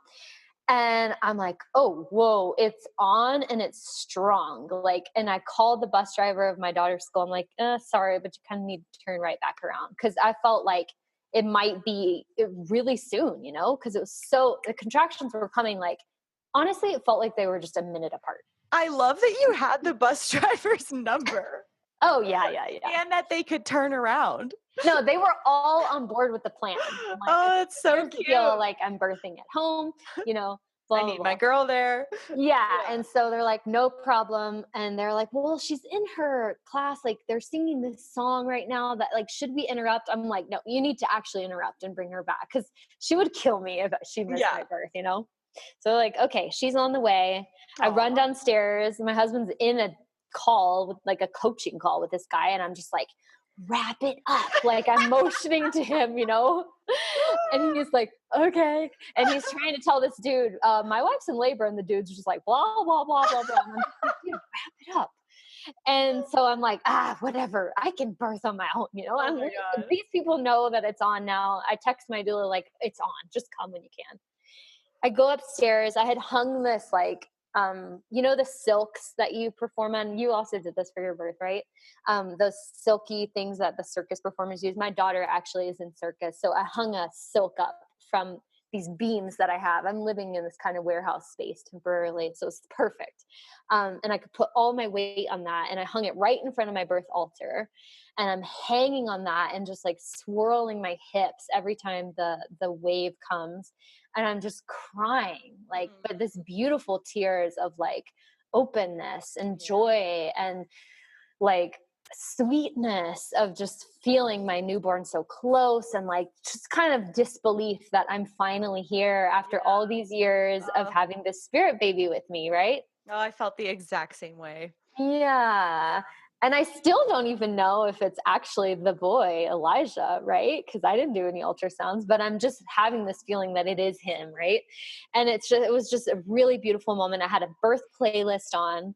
And I'm like, oh, whoa, it's on and it's strong. Like, and I called the bus driver of my daughter's school. I'm like, sorry, but you kind of need to turn right back around. Cause I felt like it might be really soon, cause the contractions were coming like, honestly, it felt like they were just a minute apart. I love that you had the bus driver's number. Oh, yeah. And that they could turn around. No, they were all on board with the plan. Like, it's so cute. Feel like I'm birthing at home, I need my girl there. Yeah. And so they're like, no problem. And they're like, well, she's in her class. Like they're singing this song right now that like, should we interrupt? I'm like, no, you need to actually interrupt and bring her back. Cause she would kill me if she missed my birth, So like, okay, she's on the way. Aww. I run downstairs. My husband's in a call with like a coaching call with this guy. And I'm just like, wrap it up. Like I'm motioning to him, and he's like, okay. And he's trying to tell this dude, my wife's in labor, and the dude's just like, blah, blah, blah, blah, blah. And I'm just like, dude, wrap it up. And so I'm like, whatever, I can birth on my own, these people know that it's on now. I text my doula, like, it's on, just come when you can. I go upstairs. I had hung this like, the silks that you perform on. You also did this for your birth, right? Those silky things that the circus performers use. My daughter actually is in circus. So I hung a silk up from these beams that I have. I'm living in this kind of warehouse space temporarily. So it's perfect. And I could put all my weight on that. And I hung it right in front of my birth altar. And I'm hanging on that and just like swirling my hips every time the wave comes. And I'm just crying, like, but this beautiful tears of like openness and joy and like sweetness of just feeling my newborn so close and like just kind of disbelief that I'm finally here after all these years of having this spirit baby with me, right? Oh, I felt the exact same way. Yeah. And I still don't even know if it's actually the boy, Elijah, right? Because I didn't do any ultrasounds, but I'm just having this feeling that it is him, right? And it was just a really beautiful moment. I had a birth playlist on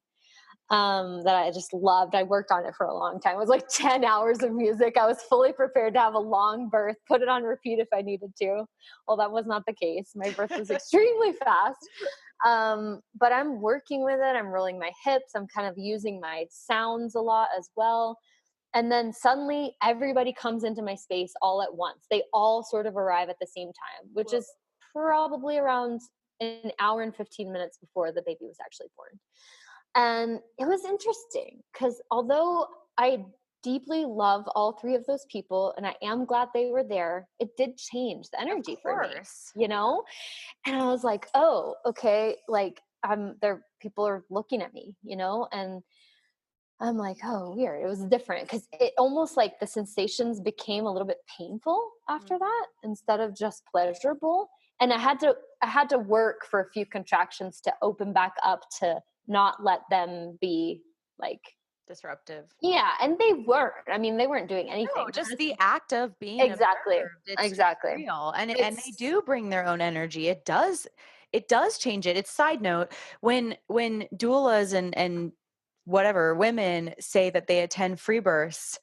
that I just loved. I worked on it for a long time. It was like 10 hours of music. I was fully prepared to have a long birth, put it on repeat if I needed to. Well, that was not the case. My birth was extremely fast. But I'm working with it. I'm rolling my hips. I'm kind of using my sounds a lot as well. And then suddenly everybody comes into my space all at once. They all sort of arrive at the same time, which is probably around an hour and 15 minutes before the baby was actually born. And it was interesting because although I deeply love all 3 of those people and I am glad they were there, it did change the energy for me, And I was like, oh, okay, like people are looking at me, and I'm like, oh, weird. It was different because it almost like the sensations became a little bit painful after that instead of just pleasurable. And I had to work for a few contractions to open back up, to not let them be like disruptive. Yeah. And they weren't, I mean, they weren't doing anything. No, just the act of being Exactly. observed. It's just Exactly. real. And they do bring their own energy. It does change it. It's side note, when doulas and whatever women say that they attend free births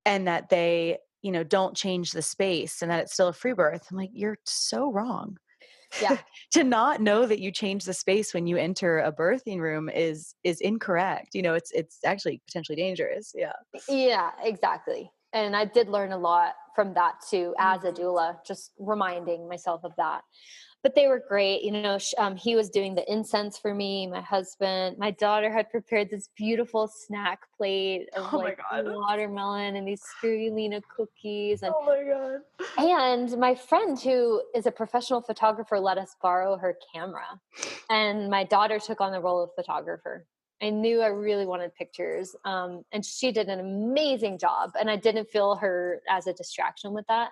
and that they, don't change the space and that it's still a free birth, I'm like, you're so wrong. Yeah. To not know that you change the space when you enter a birthing room is incorrect. It's actually potentially dangerous. Yeah. Yeah, exactly. And I did learn a lot from that too, as a doula, just reminding myself of that. But they were great. He was doing the incense for me, my husband. My daughter had prepared this beautiful snack plate of watermelon and these spirulina cookies. And, oh my God. And my friend, who is a professional photographer, let us borrow her camera. And my daughter took on the role of photographer. I knew I really wanted pictures. And she did an amazing job. And I didn't feel her as a distraction with that.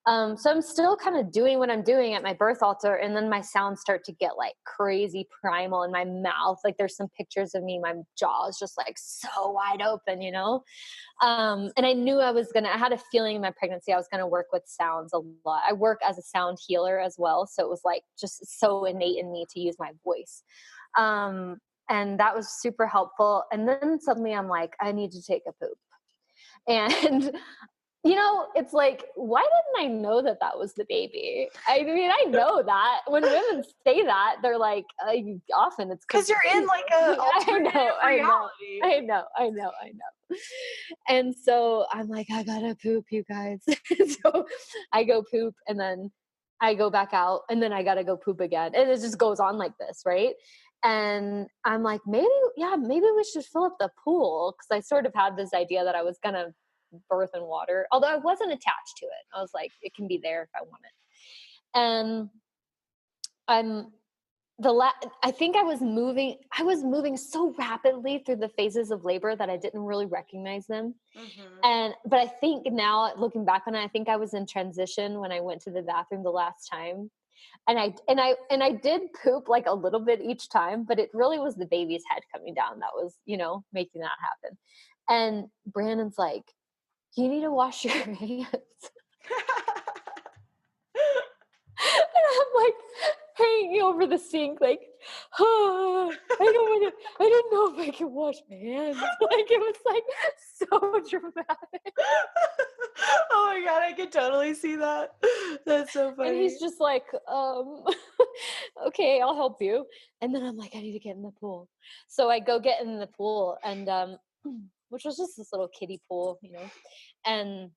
So I'm still kind of doing what I'm doing at my birth altar. And then my sounds start to get like crazy primal in my mouth. Like there's some pictures of me, my jaw is just like so wide open, And I knew I had a feeling in my pregnancy I was going to work with sounds a lot. I work as a sound healer as well. So it was like just so innate in me to use my voice. And that was super helpful. And then suddenly I'm like, I need to take a poop. And it's like, why didn't I know that was the baby? I mean, I know that when women say that, they're like, often it's because you're in like a alternative reality. I know. And so I'm like, I gotta poop, you guys. So I go poop, and then I go back out, and then I gotta go poop again. And it just goes on like this, right? And I'm like, maybe we should fill up the pool, because I sort of had this idea that I was gonna birth in water, although I wasn't attached to it. I was like, it can be there if I want it. And I think I was moving so rapidly through the phases of labor that I didn't really recognize them. But I think now, looking back on it, I think I was in transition when I went to the bathroom the last time. And I did poop like a little bit each time, but it really was the baby's head coming down that was, making that happen. And Brandon's like, you need to wash your hands. And I'm like hanging over the sink, like, I didn't know if I could wash my hands. Like, it was like so dramatic. Oh my God, I could totally see that. That's so funny. And he's just like, okay, I'll help you. And then I'm like, I need to get in the pool. So I go get in the pool, and which was just this little kiddie pool, and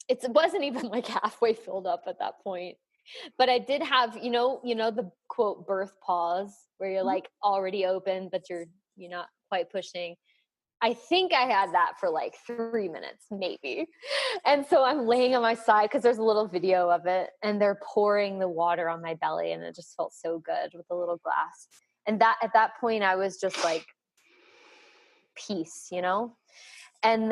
it wasn't even like halfway filled up at that point. But I did have, the quote birth pause, where you're like already open, but you're not quite pushing. I think I had that for like 3 minutes, maybe. And so I'm laying on my side, because there's a little video of it, and they're pouring the water on my belly, and it just felt so good with a little glass. And that at that point, I was just like, peace, And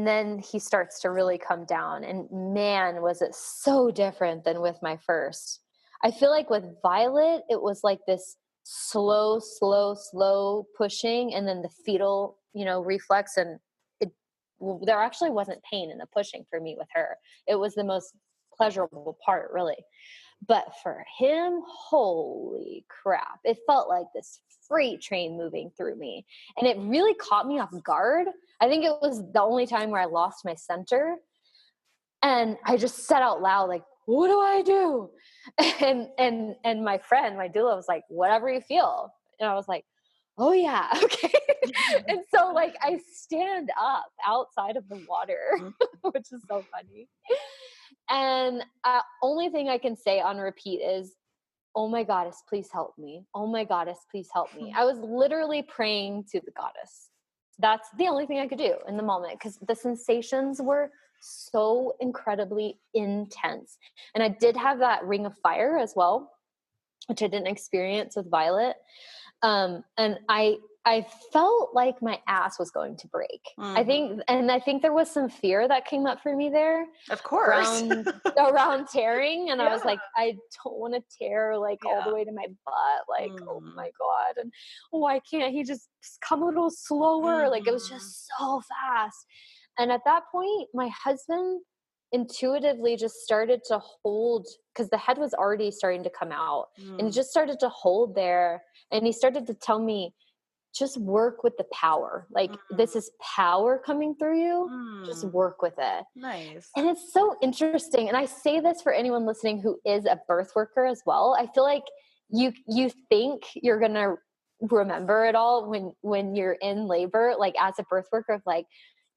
then he starts to really come down, and man, was it so different than with my first. I feel like with Violet, it was like this slow pushing, and then the fetal, reflex, and there actually wasn't pain in the pushing for me with her. It was the most pleasurable part, really. But for him, holy crap, it felt like this freight train moving through me. And it really caught me off guard. I think it was the only time where I lost my center. And I just said out loud, like, what do I do? And my friend, my doula, was like, whatever you feel. And I was like, oh yeah, okay. And so like I stand up outside of the water, which is so funny. And only thing I can say on repeat is, oh my goddess, please help me. Oh my goddess, please help me. I was literally praying to the goddess. That's the only thing I could do in the moment, because the sensations were so incredibly intense. And I did have that ring of fire as well, which I didn't experience with Violet. And I I felt like my ass was going to break. I think there was some fear that came up for me there. Of course. around tearing. And I was Yeah. like, I don't want to tear like all the way to my butt. Like, oh my God. And why can't he just come a little slower? Like it was just so fast. And at that point, my husband intuitively just started to hold, because the head was already starting to come out, and he just started to hold there. And he started to tell me, just work with the power. Like this is power coming through you. Just work with it. Nice. And it's so interesting. And I say this for anyone listening who is a birth worker as well. I feel like you think you're going to remember it all when you're in labor, like as a birth worker, of like,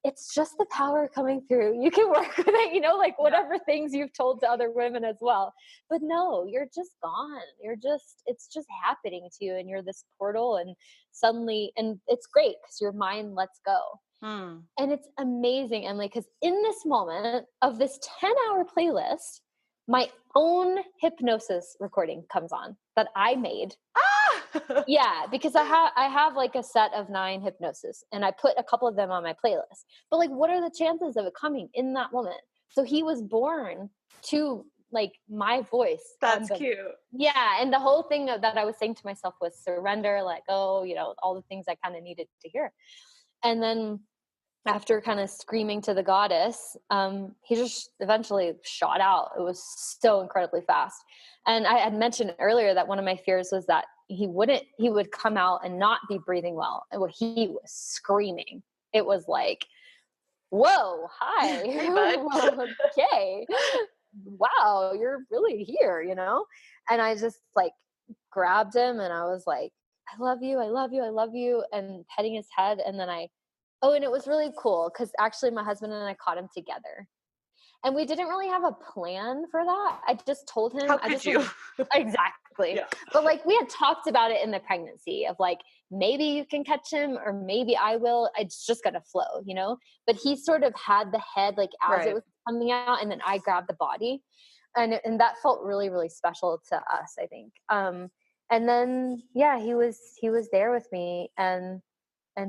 it's just the power coming through. You can work with it, like whatever things you've told to other women as well. But no, you're just gone. It's just happening to you, and you're this portal, and suddenly, and it's great because your mind lets go. And it's amazing, Emily, because in this moment of this 10-hour playlist, my own hypnosis recording comes on that I made. Yeah, because I have like a set of 9 hypnosis, and I put a couple of them on my playlist. But like, what are the chances of it coming in that moment? So he was born to like my voice. That's cute. Yeah, and the whole thing that I was saying to myself was surrender, let go, all the things I kind of needed to hear. And then after kind of screaming to the goddess, he just eventually shot out. It was so incredibly fast. And I had mentioned earlier that one of my fears was that he would come out and not be breathing well. And he was screaming. It was like, whoa, hi. Hey, bud. Okay. Wow, you're really here, And I just like grabbed him, and I was like, I love you. I love you. I love you. And petting his head. And then and it was really cool because actually my husband and I caught him together. And we didn't really have a plan for that. I just told him. How could you? Exactly. Yeah. But like we had talked about it in the pregnancy of like, maybe you can catch him or maybe I will. It's just going to flow, But he sort of had the head like as it was coming out, and then I grabbed the body. And that felt really, really special to us, I think. And then, yeah, he was there with me, and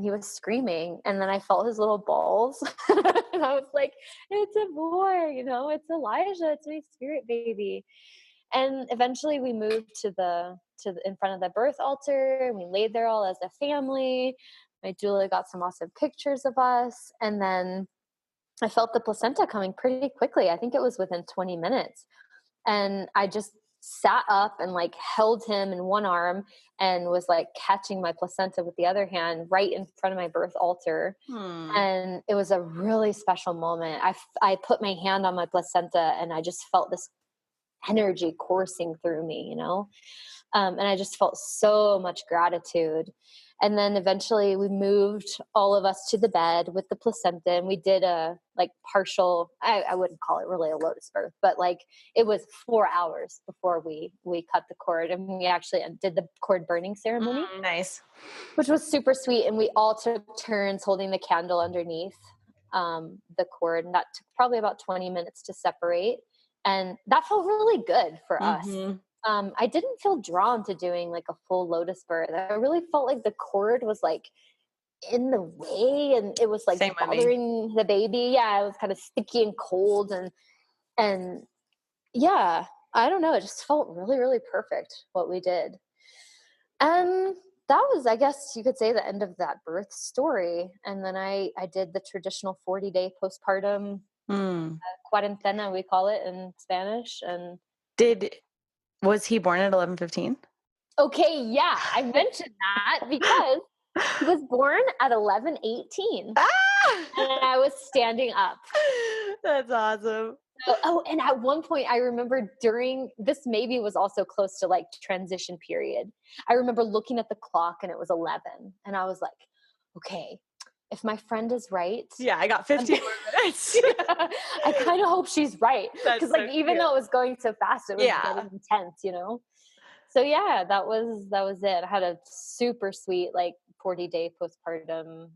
he was screaming, and then I felt his little balls and I was like, it's a boy, it's Elijah, it's my spirit baby. And eventually we moved to in front of the birth altar, and we laid there all as a family. My doula got some awesome pictures of us, and then I felt the placenta coming pretty quickly. I think it was within 20 minutes. And I just sat up and like held him in one arm and was like catching my placenta with the other hand right in front of my birth altar. And it was a really special moment. I put my hand on my placenta, and I just felt this energy coursing through me, and I just felt so much gratitude. And then eventually we moved all of us to the bed with the placenta, and we did a like partial, I wouldn't call it really a lotus birth, but like it was 4 hours before we cut the cord, and we actually did the cord burning ceremony. Nice. Which was super sweet. And we all took turns holding the candle underneath the cord, and that took probably about 20 minutes to separate. And that felt really good for us. I didn't feel drawn to doing like a full lotus birth. I really felt like the cord was like in the way, and it was like bothering the baby. Yeah, it was kind of sticky and cold, and yeah, I don't know. It just felt really, really perfect what we did. And that was, I guess you could say, the end of that birth story. And then I did the traditional 40-day postpartum cuarentena, we call it in Spanish. And was he born at 11:15? Okay, yeah, I mentioned that because he was born at 11:18. And I was standing up. That's awesome. And at one point I remember during this, maybe was also close to like transition period. I remember looking at the clock and it was 11, and I was like, okay, if my friend is right. Yeah, I got 15 more minutes. Yeah, I kind of hope she's right. Because like, even though it was going so fast, it was getting intense, So yeah, that was it. I had a super sweet like 40-day postpartum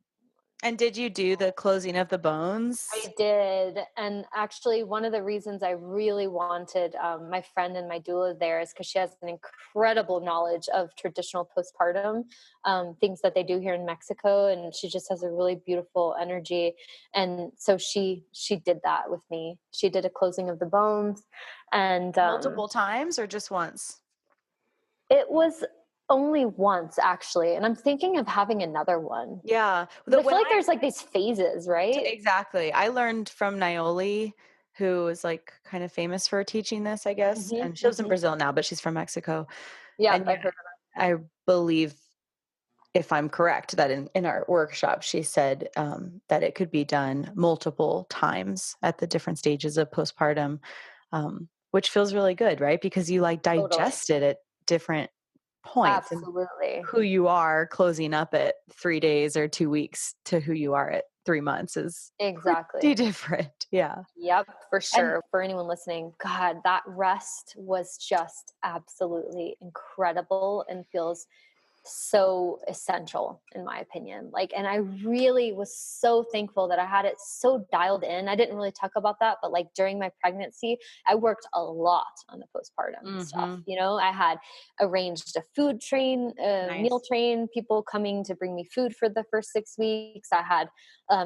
And did you do the closing of the bones? I did. And actually, one of the reasons I really wanted my friend and my doula there is because she has an incredible knowledge of traditional postpartum things that they do here in Mexico. And she just has a really beautiful energy. And so she did that with me. She did a closing of the bones. And Multiple times or just once? it was only once, actually. And I'm thinking of having another one. Yeah. I feel like there's like these phases, right? Exactly. I learned from Naioli, who is like kind of famous for teaching this, I guess. Mm-hmm, And she lives in mm-hmm. Brazil now, but she's from Mexico. Yeah, And I've heard I believe, if I'm correct, that in our workshop, she said that it could be done multiple times at the different stages of postpartum, which feels really good, right? Because you like totally. digest it at different points. And Absolutely. who you are closing up at 3 days or 2 weeks to who you are at 3 months is Exactly. pretty different. Yeah. Yep, for And sure. For anyone listening, God, that rest was just absolutely incredible and feels so essential in my opinion. Like, and I really was so thankful that I had it so dialed in. I didn't really talk about that, but like during my pregnancy, I worked a lot on the postpartum stuff. mhm. I had arranged a food train, a meal Nice. train, people coming to bring me food for the first 6 weeks. I had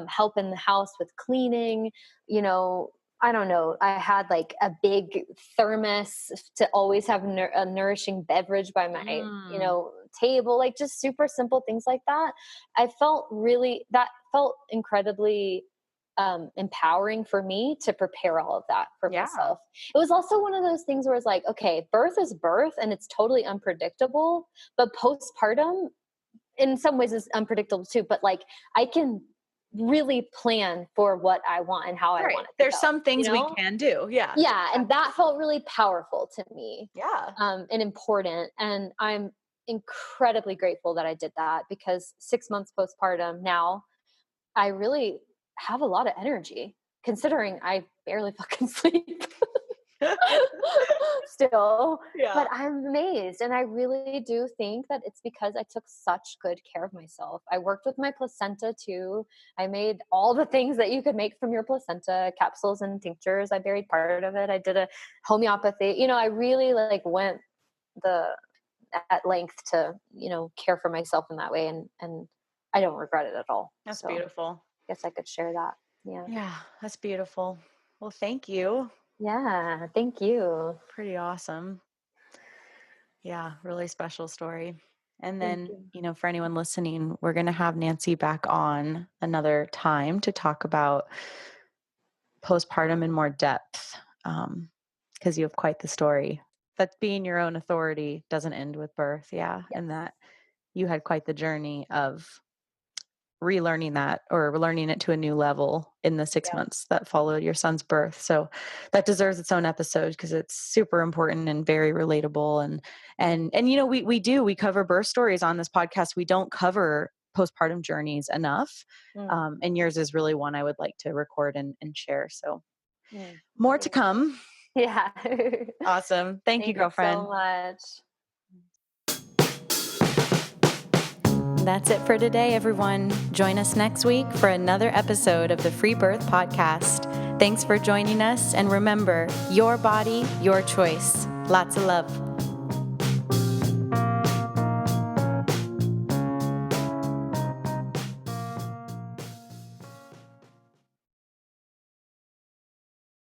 help in the house with cleaning, you know, I don't know. I had like a big thermos to always have a nourishing beverage by my, Mm. table, like just super simple things like that. That felt incredibly empowering for me to prepare all of that for Yeah. myself. It was also one of those things where it's like, okay, birth is birth and it's totally unpredictable, but postpartum in some ways is unpredictable too, but like I can really plan for what I want and how I Right. want it to There's go, some you things we know? can do. Yeah. Yeah. And that felt really powerful to me, Yeah. and important. And I'm incredibly grateful that I did that because 6 months postpartum now, I really have a lot of energy considering I barely fucking sleep. Still, Yeah. but I'm amazed. And I really do think that it's because I took such good care of myself. I worked with my placenta too. I made all the things that you could make from your placenta, capsules and tinctures. I buried part of it. I did a homeopathy. I really like went the at length to, care for myself in that way. And I don't regret it at all. That's So beautiful. I guess I could share that. Yeah. Yeah, that's beautiful. Well, thank you. Yeah. Thank you. Pretty awesome. Yeah, really special story. And Thank then, you. for anyone listening, we're going to have Nancy back on another time to talk about postpartum in more depth, because you have quite the story. That being your own authority doesn't end with birth. Yeah. Yes. And that you had quite the journey of relearning that or learning it to a new level in the 6 Yeah. months that followed your son's birth. So that deserves its own episode because it's super important and very relatable. And we cover birth stories on this podcast. We don't cover postpartum journeys enough. Mm, And yours is really one I would like to record and share. So mm. more to come. Yeah. Awesome. Thank you, Thank you girlfriend. so much. That's it for today, everyone. Join us next week for another episode of the Freebirth podcast. Thanks for joining us. And remember, your body, your choice. Lots of love.